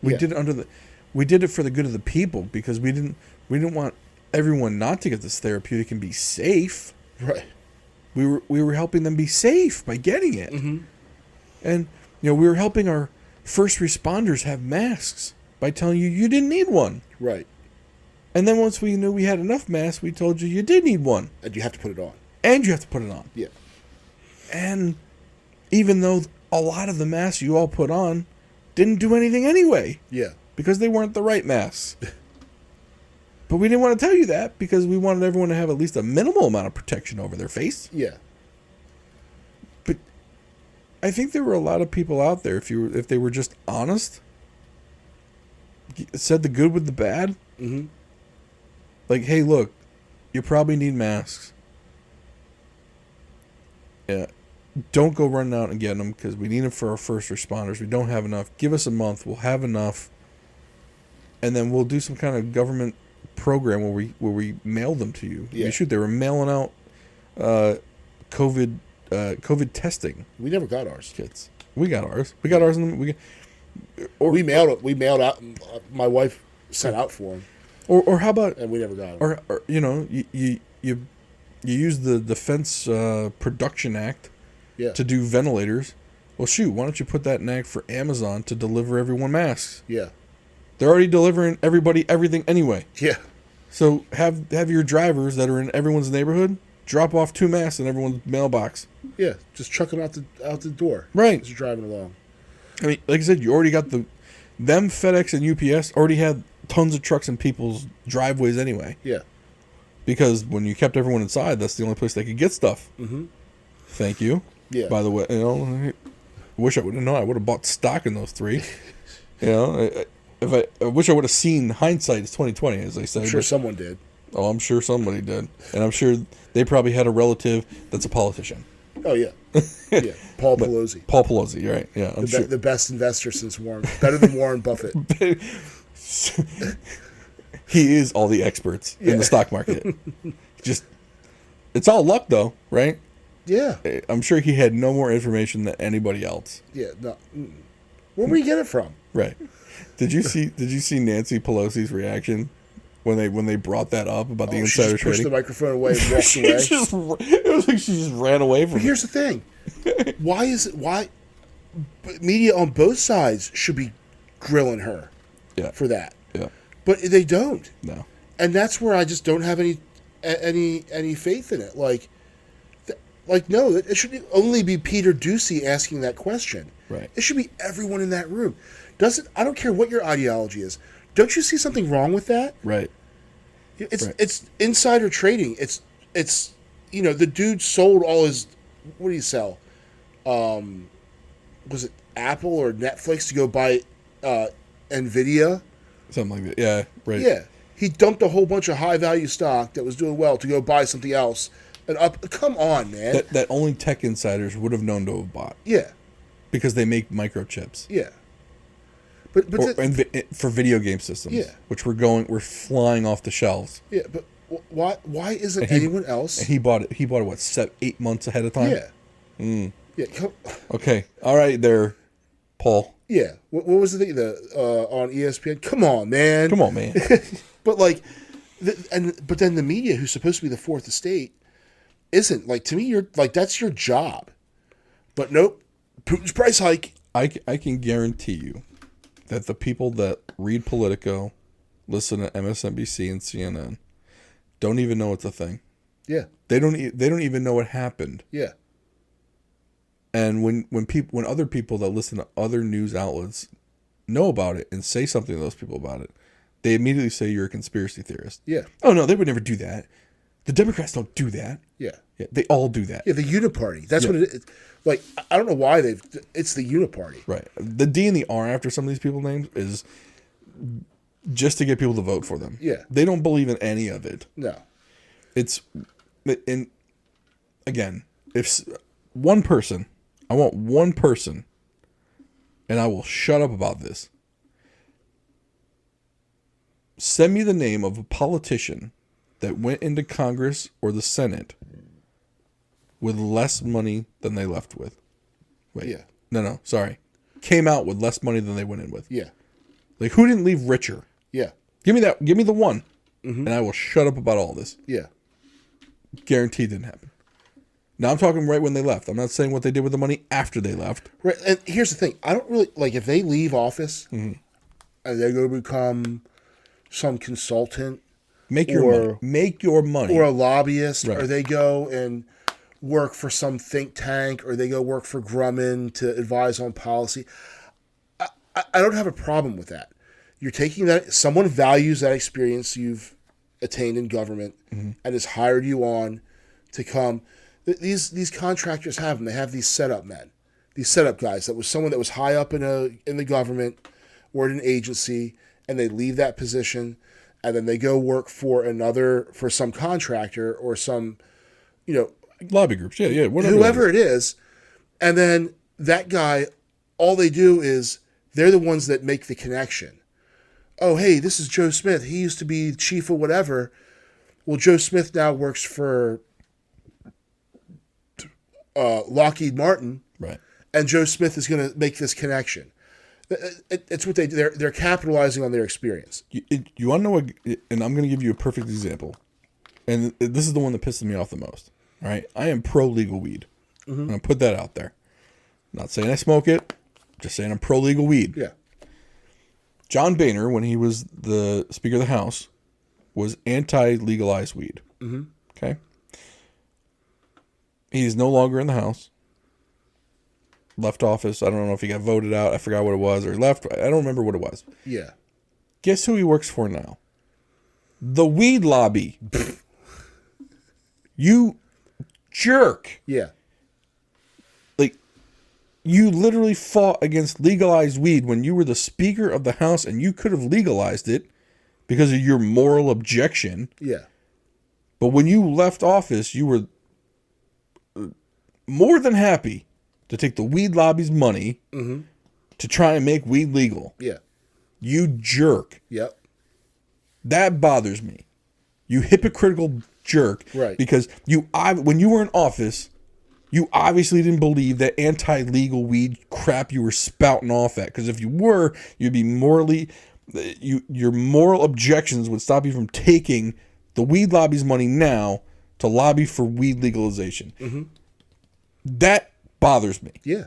We did it for the good of the people because we didn't want everyone not to get this therapeutic and be safe. Right. We were helping them be safe by getting it, and we were helping our first responders have masks by telling you didn't need one. Right. And then once we knew we had enough masks, we told you did need one. And you have to put it on. And you have to put it on. Yeah. And even though a lot of the masks you all put on didn't do anything anyway. Yeah. Because they weren't the right masks. But we didn't want to tell you that because we wanted everyone to have at least a minimal amount of protection over their face. Yeah. But I think there were a lot of people out there, if they were just honest, said the good with the bad. Mm-hmm. Like, hey, look, You probably need masks. Yeah. Don't go running out and getting them because we need them for our first responders. We don't have enough. Give us a month. We'll have enough. And then we'll do some kind of government program where we mail them to you. Yeah. Shoot, they were mailing out COVID testing We never got ours. kits. We got ours. We got ours. We mailed it. We mailed out. My wife sent out for them. Or how about And we never got them. or you use the Defense Production Act Yeah. to do ventilators. Well, shoot, why don't you put that in act for Amazon to deliver everyone masks? Yeah. They're already delivering everybody everything anyway. Yeah. So have your drivers that are in everyone's neighborhood drop off 2 masks in everyone's mailbox. Yeah. Just chuck them out the door. Right. Just driving along. I mean, like I said, you already got them FedEx and UPS already had tons of trucks in people's driveways anyway. Yeah. Because when you kept everyone inside, that's the only place they could get stuff. Mm-hmm. Thank you. Yeah. By the way, I wish I would have known. I would have bought stock in those 3. I wish I would have seen. Hindsight is 2020, as they say. I'm sure someone did. Oh, I'm sure somebody did, and I'm sure they probably had a relative that's a politician. Oh yeah. Yeah. Paul Pelosi. Paul Pelosi, right? Yeah, I'm sure. The best investor since Warren. Better than Warren Buffett. He is all the experts in the stock market. Just, it's all luck, though, right? Yeah. I'm sure he had no more information than anybody else. Yeah. No. Where would you get it from? Right. Did you see Nancy Pelosi's reaction when they brought that up about the She insider just pushed trading? the microphone away and walked away. It was like she just ran away from But here's the thing. Why media on both sides should be grilling her Yeah. for that. Yeah. But they don't. No. And that's where I just don't have any faith in it. Like no, it should only be Peter Ducey asking that question. Right. It should be everyone in that room. I don't care what your ideology is. Don't you see something wrong with that? Right. It's insider trading. It's the dude sold all his, what did he sell? Was it Apple or Netflix to go buy Nvidia? Something like that. Yeah. Right. Yeah. He dumped a whole bunch of high value stock that was doing well to go buy something else. And come on, man. That only tech insiders would have known to have bought. Yeah. Because they make microchips. Yeah. But for video game systems. Yeah. Which we're flying off the shelves. yeah, but why isn't anyone else? And he bought it. 8 months ahead of time. Yeah. Yeah. Okay. All right, there, Paul. Yeah. What was the thing on ESPN? Come on, man. Come on, man. But but then the media, who's supposed to be the fourth estate, isn't. Like, to me, you're like, that's your job. But nope. Putin's price hike. I can guarantee you that the people that read Politico, listen to MSNBC and CNN, don't even know it's a thing. Yeah. They don't even know what happened. Yeah. And when other people that listen to other news outlets know about it and say something to those people about it, they immediately say you're a conspiracy theorist. Yeah. Oh no, they would never do that. The Democrats don't do that. Yeah. Yeah, they all do that. Yeah, the uniparty. That's what it is. Like, I don't know why it's the uniparty. Right. The D and the R after some of these people's names is just to get people to vote for them. Yeah. They don't believe in any of it. No. And again, if one person, I want one person, and I will shut up about this. Send me the name of a politician that went into Congress or the Senate with less money than they left with. Wait. Yeah. No, sorry. Came out with less money than they went in with. Yeah. Like, who didn't leave richer? Yeah. Give me that. Give me the one. And I will shut up about all this. Yeah. Guaranteed didn't happen. Now I'm talking right when they left. I'm not saying what they did with the money after they left. Right. And here's the thing. I don't really, like, if they leave office and they go become some consultant, Make your money. or a lobbyist, Right. or they go and work for some think tank, or they go work for Grumman to advise on policy. I don't have a problem with that. You're taking that, someone values that experience you've attained in government and has hired you on to come. These contractors have them. They have these setup men, these setup guys. That was someone that was high up in the government or in an agency, and they leave that position and then they go work for some contractor or some, Lobby groups. Yeah. Whatever. Whoever it is. And then that guy, all they do is they're the ones that make the connection. Oh, hey, this is Joe Smith. He used to be chief of whatever. Well, Joe Smith now works for Lockheed Martin. Right. And Joe Smith is going to make this connection. It's what they're capitalizing on their experience. You want to know what? And I'm going to give you a perfect example. And this is the one that pisses me off the most. All right, I am pro legal weed. I'm going to put that out there. Not saying I smoke it, just saying I'm pro legal weed. Yeah. John Boehner, when he was the Speaker of the House, was anti-legalized weed. Mm-hmm. Okay. He's no longer in the House. Left office. I don't know if he got voted out. I forgot what it was, or left. I don't remember what it was. Yeah. Guess who he works for now? The weed lobby. You jerk. Yeah. Like, you literally fought against legalized weed when you were the Speaker of the House, and you could have legalized it because of your moral objection. Yeah. But when you left office, you were more than happy to take the weed lobby's money to try and make weed legal. Yeah. You jerk. Yep. That bothers me. You hypocritical jerk. Right. Because when you were in office, you obviously didn't believe that anti-legal weed crap you were spouting off at. Because if you were, you'd be morally... your moral objections would stop you from taking the weed lobby's money now to lobby for weed legalization. Mm-hmm. That bothers me. Yeah.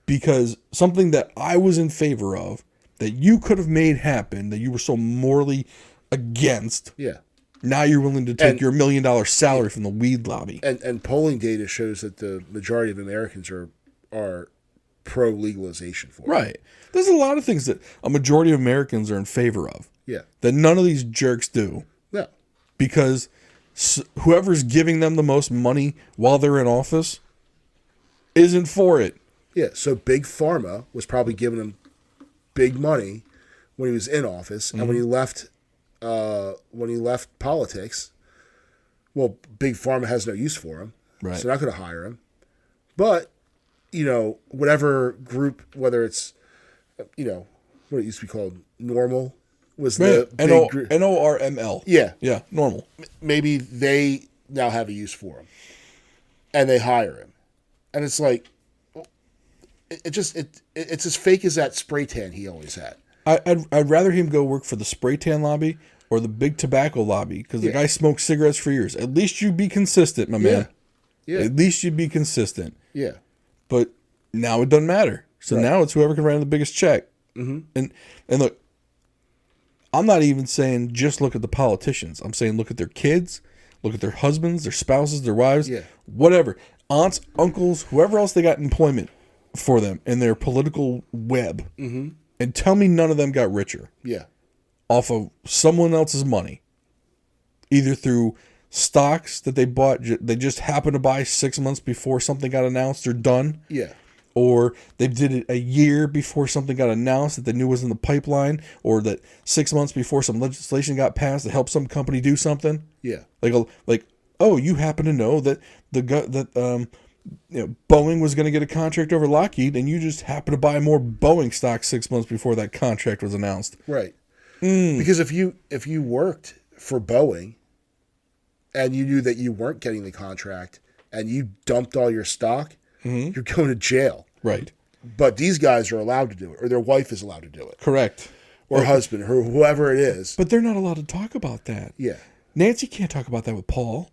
Because something that I was in favor of, that you could have made happen, that you were so morally against. Yeah. Now you're willing to take your $1 million salary from the weed lobby. And polling data shows that the majority of Americans are pro legalization for it. Right. There's a lot of things that a majority of Americans are in favor of. Yeah. That none of these jerks do. No. Because whoever's giving them the most money while they're in office isn't for it. Yeah. So Big Pharma was probably giving him big money when he was in office, and when he left politics, well, Big Pharma has no use for him. Right. So they're not going to hire him. But whatever group, whether it's what it used to be called, Normal was the big group. NORML. Yeah. Yeah, Normal. Maybe they now have a use for him, and they hire him, and it's like, it's as fake as that spray tan he always had. I'd rather him go work for the spray tan lobby or the big tobacco lobby, because the guy smoked cigarettes for years. At least you'd be consistent, my man. Yeah. At least you'd be consistent. Yeah. But now it doesn't matter. So now it's whoever can write the biggest check. Mm-hmm. And look, I'm not even saying just look at the politicians. I'm saying look at their kids, look at their husbands, their spouses, their wives, whatever. Aunts, uncles, whoever else they got employment for them in their political web. Mm-hmm. And tell me none of them got richer. Yeah. Off of someone else's money. Either through stocks that they bought, they just happened to buy 6 months before something got announced or done. Yeah. Or they did it a year before something got announced that they knew was in the pipeline, or that 6 months before some legislation got passed to help some company do something. Yeah. Like, oh, you happen to know that Boeing was going to get a contract over Lockheed, and you just happen to buy more Boeing stock 6 months before that contract was announced. Right. Because if you worked for Boeing and you knew that you weren't getting the contract and you dumped all your stock, you're going to jail. Right. But these guys are allowed to do it, or their wife is allowed to do it. Correct. Or husband, or whoever it is. But they're not allowed to talk about that. Yeah. Nancy can't talk about that with Paul.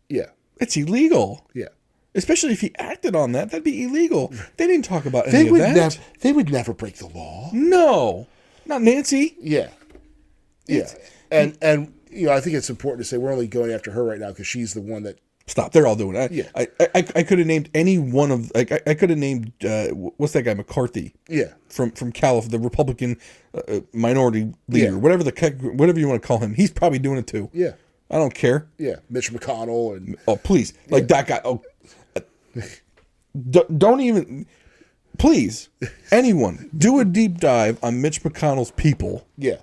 Yeah. It's illegal. Yeah. Especially if he acted on that. That'd be illegal. They didn't talk about any of that. They would never break the law. No. Not Nancy. Yeah. Yeah. And I think it's important to say we're only going after her right now because she's the one that... Stop. They're all doing it. Yeah. I could have named any one of... I could have named... what's that guy? McCarthy. Yeah. From California, the Republican minority leader. Whatever you want to call him. He's probably doing it too. Yeah. I don't care. Yeah. Mitch McConnell and... Oh, please. Like that guy. Oh, don't even... Please, anyone, do a deep dive on Mitch McConnell's people. Yeah.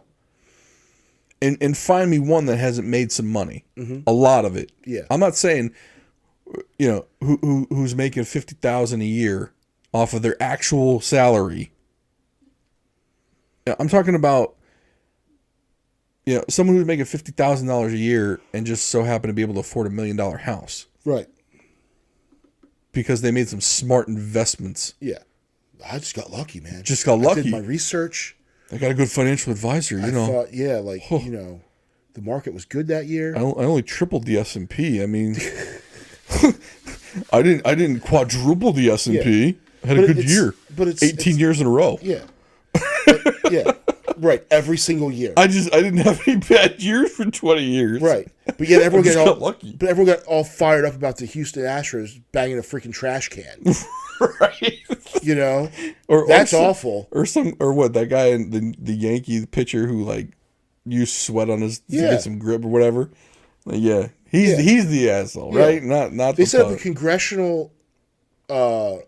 and find me one that hasn't made some money. A lot of it. Yeah. I'm not saying, who's making $50,000 a year off of their actual salary. I'm talking about, someone who's making $50,000 a year and just so happen to be able to afford $1 million house. Right. Because they made some smart investments. Yeah. I just got lucky, man. Just got lucky. I did my research. I got a good financial advisor, I thought, the market was good that year. I only tripled the S&P. I mean, I didn't quadruple the S&P. Yeah. I had a good year. But it's 18 years in a row. Yeah. Yeah. Right. Every single year. I didn't have any bad years for 20 years. Right. But yet everyone got lucky. But everyone got all fired up about the Houston Astros banging a freaking trash can. Right. That's awful. Or what, that guy in the Yankee pitcher who like used sweat on his to get some grip or whatever. Like, he's the asshole, right? Not they the said the congressional was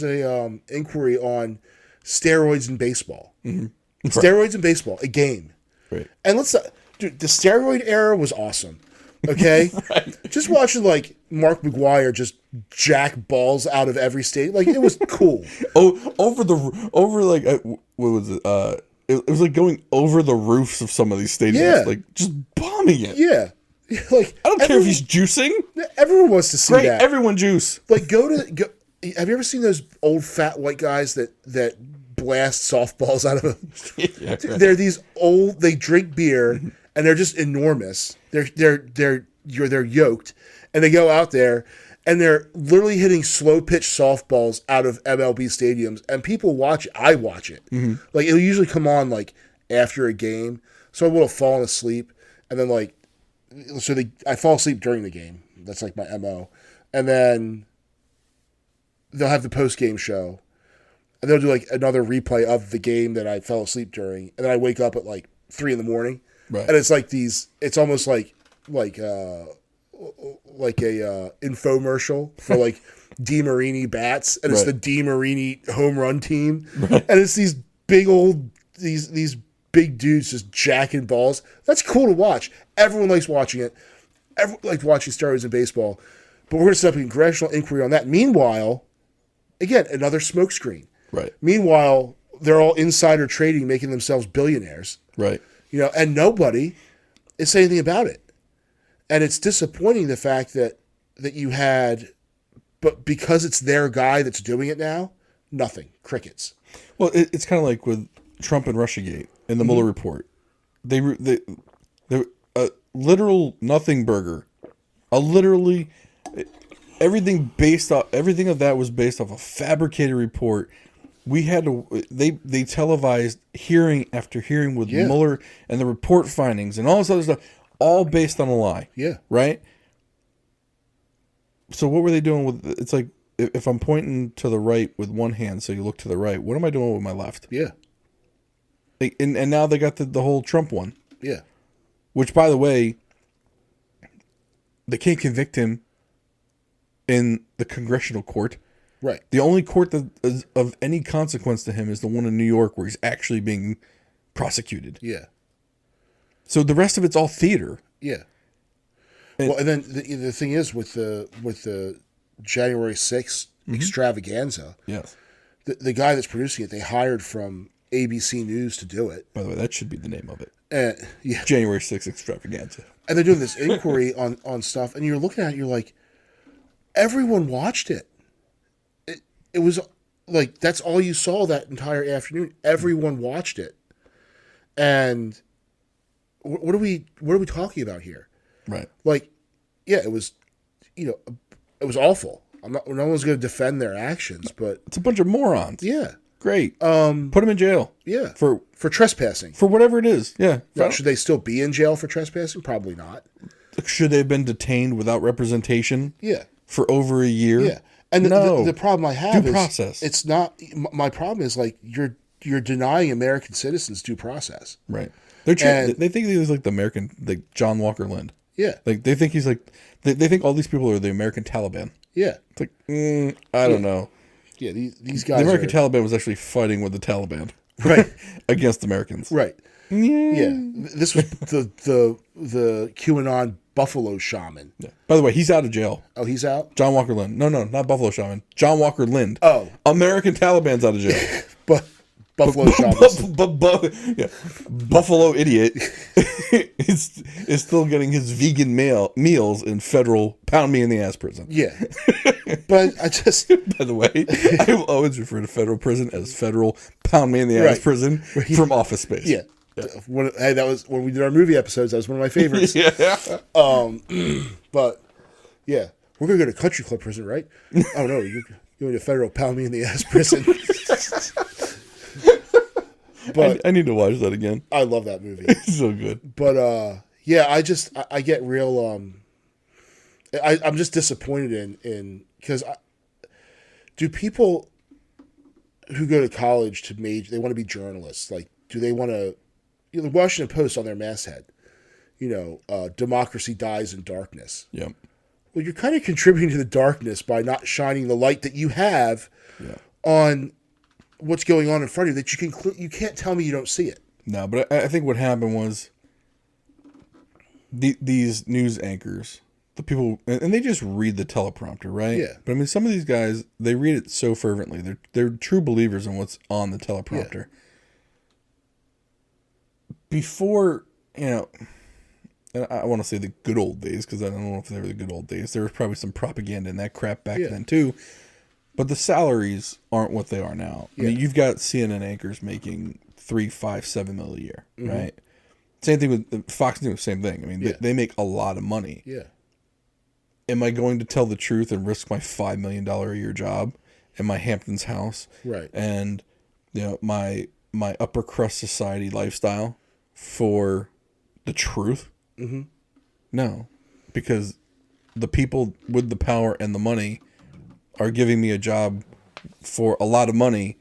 a inquiry on steroids in baseball. Mm-hmm. Steroids in baseball, a game. Right. And dude, the steroid era was awesome. Okay? Right. Just watching like Mark McGwire just jack balls out of every state, like it was cool. What was it? It was like going over the roofs of some of these stadiums, like just bombing it. Yeah. Like I don't care if he's juicing. Everyone wants to see that. Everyone juice. Like go. Have you ever seen those old fat white guys that blast softballs out of them? Yeah, right. They're these old. They drink beer and they're just enormous. They're yoked, and they go out there and they're literally hitting slow pitch softballs out of MLB stadiums, and people watch it. I watch it. Mm-hmm. Like it'll usually come on like after a game, so I would have fallen asleep, and then I fall asleep during the game. That's like my MO, and then they'll have the post game show, and they'll do like another replay of the game that I fell asleep during, and then I wake up at like 3 a.m. Right. And it's like it's almost like a infomercial for like DeMarini bats, and it's the DeMarini home run team, and it's these big these big dudes just jacking balls. That's cool to watch. Everyone likes watching it. Everyone likes watching steroids in baseball, but we're going to set up a congressional inquiry on that. Meanwhile, again, another smokescreen. Right. Meanwhile, they're all insider trading, making themselves billionaires. Right. And nobody is saying anything about it. And it's disappointing the fact that you had, but because it's their guy that's doing it now, nothing, crickets. Well, it's kind of like with Trump and Russiagate and the Mueller report. They a literal nothing burger, everything of that was based off a fabricated report. We had to they televised hearing after hearing with Mueller and the report findings and all this other stuff, all based on a lie. Yeah. Right? So what were they doing with it's like if I'm pointing to the right with one hand so you look to the right, what am I doing with my left? Yeah. And now they got the whole Trump one. Yeah. Which, by the way, they can't convict him in the congressional court. Right. The only court that is of any consequence to him is the one in New York where he's actually being prosecuted. Yeah. So the rest of it's all theater. Yeah. And then the thing is with the January 6th extravaganza. Yes. The guy that's producing it, they hired from ABC News to do it. By the way, that should be the name of it. January 6th extravaganza. And they're doing this inquiry on stuff, and you're looking at it, you're like, everyone watched it. It was like, that's all you saw that entire afternoon. Everyone watched it. And what are we talking about here? Right. Like, yeah, it was, it was awful. No one's going to defend their actions, but it's a bunch of morons. Yeah. Great. Put them in jail. Yeah. For trespassing. For whatever it is. Yeah. Now, should they still be in jail for trespassing? Probably not. Should they have been detained without representation? Yeah. For over a year? Yeah. And the problem I have due process. It's not. My problem is like you're denying American citizens due process. Right. They think he's like the American, like John Walker Lind. Yeah. Like they think he's like they think all these people are the American Taliban. Yeah. It's like I don't know. Yeah, these guys. The American Taliban was actually fighting with the Taliban, right, against Americans. Right. Yeah, this was the QAnon Buffalo Shaman. Yeah. By the way, he's out of jail. Oh, he's out? John Walker Lind. No, not Buffalo Shaman. John Walker Lind. Oh. American Taliban's out of jail. But Buffalo Shaman. Yeah. Buffalo idiot is still getting his vegan meals in federal pound me in the ass prison. Yeah. But I just... By the way, I will always refer to federal prison as federal pound me in the ass prison from Office Space. Yeah. Hey, that was when we did our movie episodes. That was one of my favorites. Yeah. But yeah, we're gonna go to country club prison, right? Oh no, you're going to federal pound me in the ass prison. But I need to watch that again. I love that movie. It's so good. But yeah, I get real. I'm just disappointed in because do people who go to college to major, they want to be journalists? Like, do they want to? The Washington Post on their masthead, democracy dies in darkness. Yeah. Well, you're kind of contributing to the darkness by not shining the light that you have on what's going on in front of you. That you can't tell me you don't see it. No, but I think what happened was these news anchors, the people, and they just read the teleprompter, right? Yeah. But I mean, some of these guys, they read it so fervently. They're true believers in what's on the teleprompter. Yeah. Before, and I want to say the good old days, because I don't know if they were the good old days. There was probably some propaganda in that crap back then too. But the salaries aren't what they are now. I mean, you've got CNN anchors making $3, $5, $7 million a year, right? Same thing with Fox News. Same thing. I mean, they make a lot of money. Yeah. Am I going to tell the truth and risk my $5 million a year job and my Hamptons house, Right? And my upper crust society lifestyle for the truth? Mm-hmm. No, because the people with the power and the money are giving me a job for a lot of money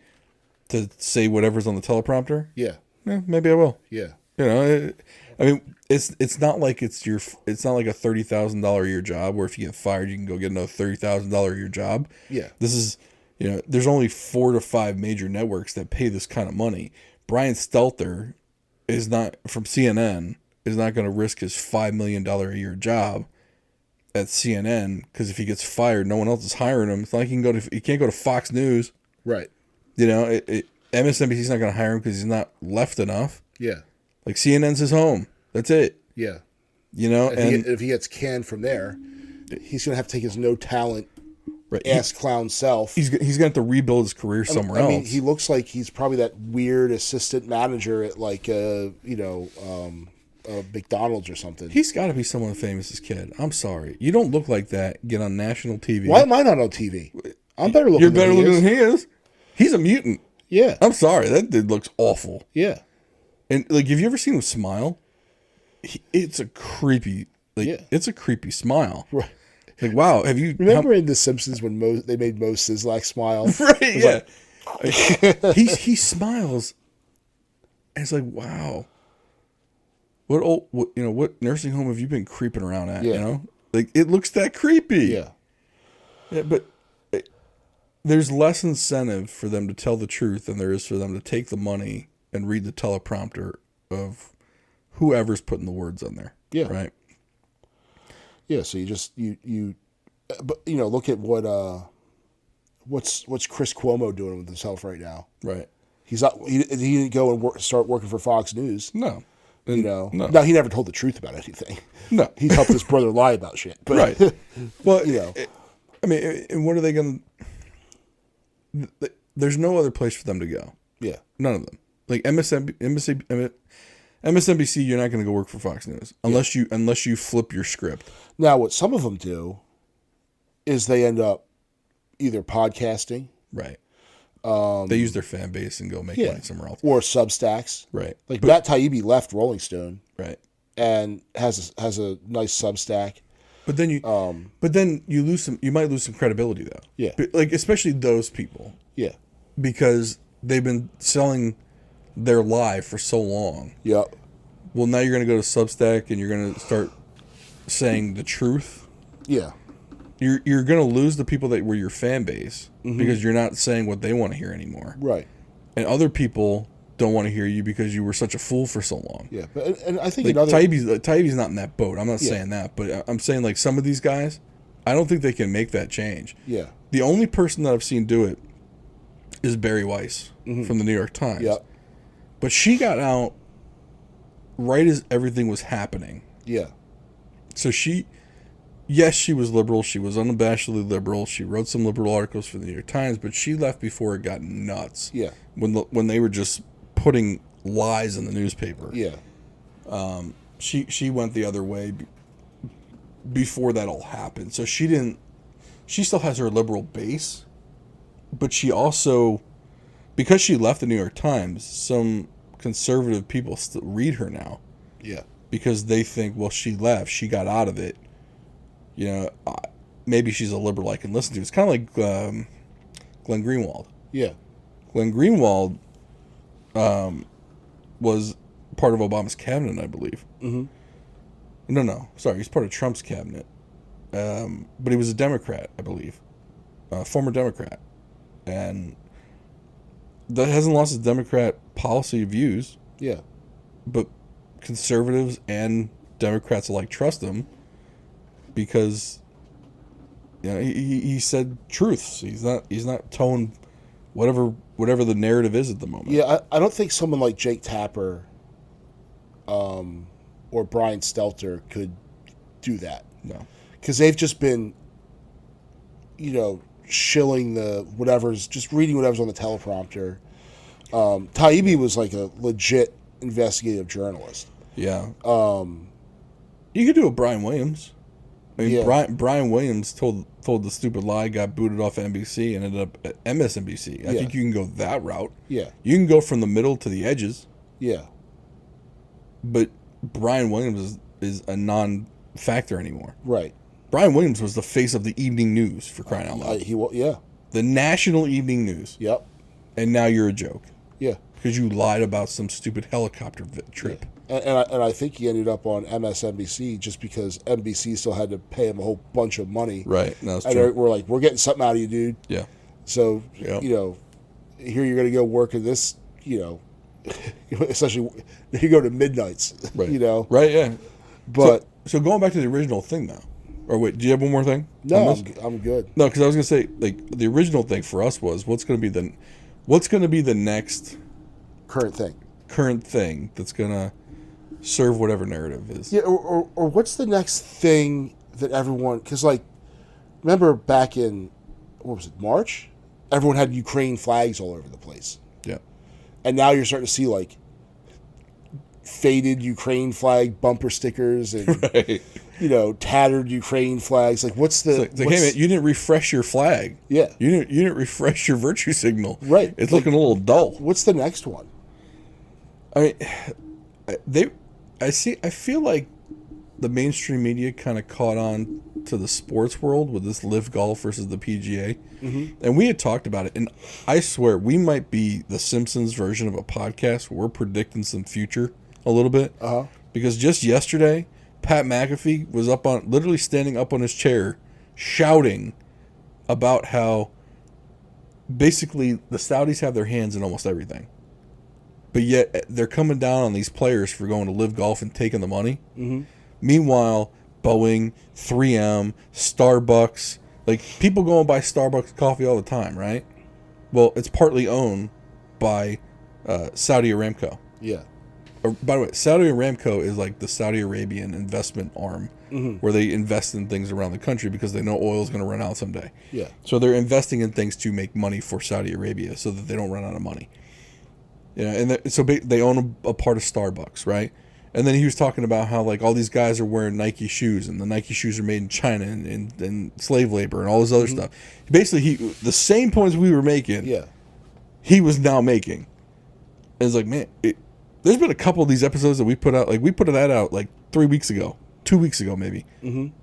to say whatever's on the teleprompter. Yeah. Maybe I will. Yeah. I mean, it's not like it's not like a $30,000 a year job where if you get fired you can go get another $30,000 a year job. Yeah. This is there's only 4 to 5 major networks that pay this kind of money. Brian Stelter is not from CNN. Is not going to risk his $5 million a year job at CNN because if he gets fired, no one else is hiring him. It's not like he can't go to Fox News. Right. MSNBC's not going to hire him because he's not left enough. Yeah. Like CNN's his home. That's it. Yeah. If he gets canned from there, he's going to have to take his no talent, ass clown self. He's going to have to rebuild his career somewhere else. I mean, he looks like he's probably that weird assistant manager at McDonald's or something. He's got to be someone famous as kid. I'm sorry. You don't look like that. Get on national TV. Why am I not on TV? I'm better looking. You're better looking than he is. He's a mutant. Yeah. I'm sorry. That dude looks awful. Yeah. And have you ever seen him smile? It's a creepy, it's a creepy smile. Right. Like, wow. Have you remember in The Simpsons when they made Mo Sizlak smile? Right. Yeah. He smiles, and it's like, wow. What nursing home have you been creeping around at? Yeah. Like it looks that creepy. Yeah. Yeah, but there's less incentive for them to tell the truth than there is for them to take the money and read the teleprompter of whoever's putting the words in there. Yeah. Right. Yeah. So but look at what's Chris Cuomo doing with himself right now. Right. He's not. He didn't go and start working for Fox News. No. No. He never told the truth about anything. No. He helped his brother lie about shit. But, right. Well, I mean, and what are they going to... There's no other place for them to go. Yeah. None of them. Like MSNBC, you're not going to go work for Fox News unless you flip your script. Now, what some of them do is they end up either podcasting. Right. They use their fan base and go make money somewhere else. Or Substacks. Right. Like Matt Taibbi left Rolling Stone. Right. And has a nice Substack. But then you lose some. You might lose some credibility though. Yeah. Like especially those people. Yeah. Because they've been selling their lie for so long. Yeah. Well, now you're going to go to Substack and you're going to start saying the truth. Yeah. You're going to lose the people that were your fan base because you're not saying what they want to hear anymore. Right. And other people don't want to hear you because you were such a fool for so long. Yeah, but and I think Like another Taibbi's not in that boat. I'm not Yeah. saying that, but I'm saying like some of these guys, I don't think they can make that change. yeah, The only person that I've seen do it is Barry Weiss from the New York Times. yeah, But she got out right as everything was happening. yeah, So yes, she was liberal. She was unabashedly liberal. She wrote some liberal articles for the New York Times, but she left before it got nuts. yeah, When they were just putting lies in the newspaper. yeah, She went the other way before that all happened. So she still has her liberal base, but she also, because she left the New York Times, some conservative people still read her now yeah, because they think, well, she left, she got out of it. You know, maybe she's a liberal I can listen to. It's kind of like Glenn Greenwald. yeah, Glenn Greenwald was part of Obama's cabinet, I believe. mm-hmm. No, sorry, he's part of Trump's cabinet. But he was a Democrat, I believe, former Democrat, and that hasn't lost his Democrat policy views. yeah, But conservatives and Democrats alike trust him because he said truths. He's not towing whatever the narrative is at the moment. yeah. I don't think someone like Jake Tapper, or Brian Stelter could do that. No. Because they've just been, shilling just reading whatever's on the teleprompter. Taibbi was like a legit investigative journalist. Yeah. You could do a Brian Williams. I mean, Yeah. Brian Williams told the stupid lie, got booted off MBC, and ended up at MSNBC. I Yeah. think you can go that route. Yeah, You can go from the middle to the edges, yeah, but Brian Williams is a non-factor anymore. right. Brian Williams was the face of the evening news, for crying out loud. Yeah, The national evening news. yep, And now you're a joke yeah. because you lied about some stupid helicopter trip. And I think he ended up on MSNBC just because NBC still had to pay him a whole bunch of money. Right. No, that's And true. we're like, we're getting something out of you, dude. Yeah. So, Yep. here you're going to go work in this, especially you go to midnights, Right. Right, yeah. But So going back to the original thing, though. Or wait, do you have one more thing? no, on this? I'm good. No, because I was gonna say like the original thing for us was what's gonna be the next Current thing. current thing that's gonna serve whatever narrative is. Yeah, or what's the next thing that everyone, because remember back in, what was it, March? Everyone had Ukraine flags all over the place. Yeah. And now you're starting to see faded Ukraine flag bumper stickers and Right. tattered Ukraine flags. What's the It's like, hey man, you didn't refresh your flag. yeah? You didn't refresh your virtue signal. Right. It's looking a little dull. What's the next one? I mean, I feel like the mainstream media kind of caught on to the sports world with this Live Golf versus the PGA, and we had talked about it. And I swear, we might be the Simpsons version of a podcast where we're predicting some future a little bit. Because just yesterday, Pat McAfee was literally standing up on his chair, shouting about how basically the Saudis have their hands in almost everything. But yet they're coming down on these players for going to Live Golf and taking the money. Mm-hmm. Meanwhile, Boeing, 3M, Starbucks, people go and buy Starbucks coffee all the time, right? Well, it's partly owned by Saudi Aramco. Yeah. By the way, Saudi Aramco is like the Saudi Arabian investment arm where they invest in things around the country because they know oil is going to run out someday. Yeah. So they're investing in things to make money for Saudi Arabia so that they don't run out of money. So they own a part of Starbucks, right? And then he was talking about how all these guys are wearing Nike shoes and the Nike shoes are made in China and slave labor and all this other stuff. Basically, the same points we were making, Yeah. he was now making. And it's like, man, there's been a couple of these episodes that we put out. We put that out 3 weeks ago, 2 weeks ago maybe. Mm-hmm.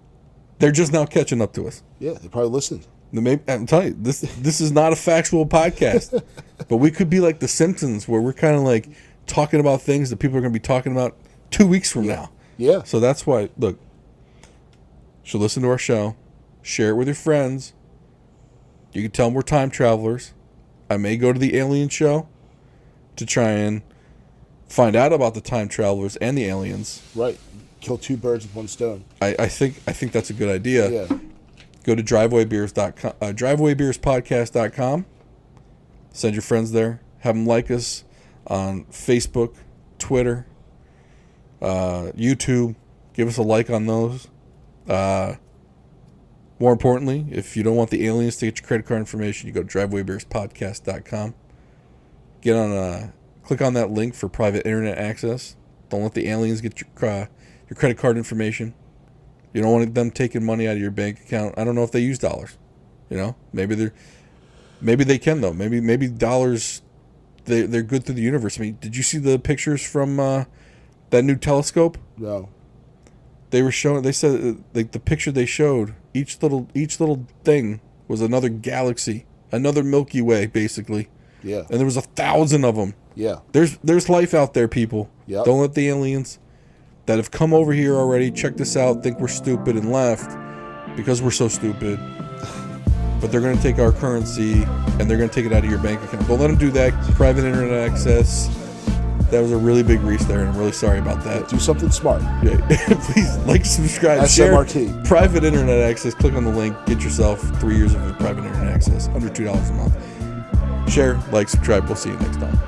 They're just now catching up to us. Yeah, they probably listened. I'm telling you, this is not a factual podcast, but we could be like the Simpsons, where we're kind of talking about things that people are going to be talking about 2 weeks from now. Yeah. So that's why, look, you should listen to our show, share it with your friends. You can tell them we're time travelers. I may go to the alien show to try and find out about the time travelers and the aliens. Right. Kill two birds with one stone. I think that's a good idea. Yeah. Go to drivewaybeers.com, drivewaybeerspodcast.com. Send your friends there. Have them like us on Facebook, Twitter, YouTube. Give us a like on those. More importantly, if you don't want the aliens to get your credit card information, you go to drivewaybeerspodcast.com. Click on that link for private internet access. Don't let the aliens get your credit card information. You don't want them taking money out of your bank account. I don't know if they use dollars. Maybe they can though. Maybe dollars. They're good through the universe. I mean, did you see the pictures from that new telescope? No. They were showing. They said like the picture they showed. Each little thing was another galaxy, another Milky Way, basically. Yeah. And there was 1,000 of them. Yeah. There's life out there, people. Yep. Don't let the aliens that have come over here already, check this out, think we're stupid and left because we're so stupid. But they're going to take our currency and they're going to take it out of your bank account. Don't let them do that. Private internet access. That was a really big reach there, and I'm really sorry about that. Do something smart. Yeah. Please like, subscribe, SMRT. share. Private internet access. Click on the link. Get yourself 3 years of private internet access. Under $2 a month. Share, like, subscribe. We'll see you next time.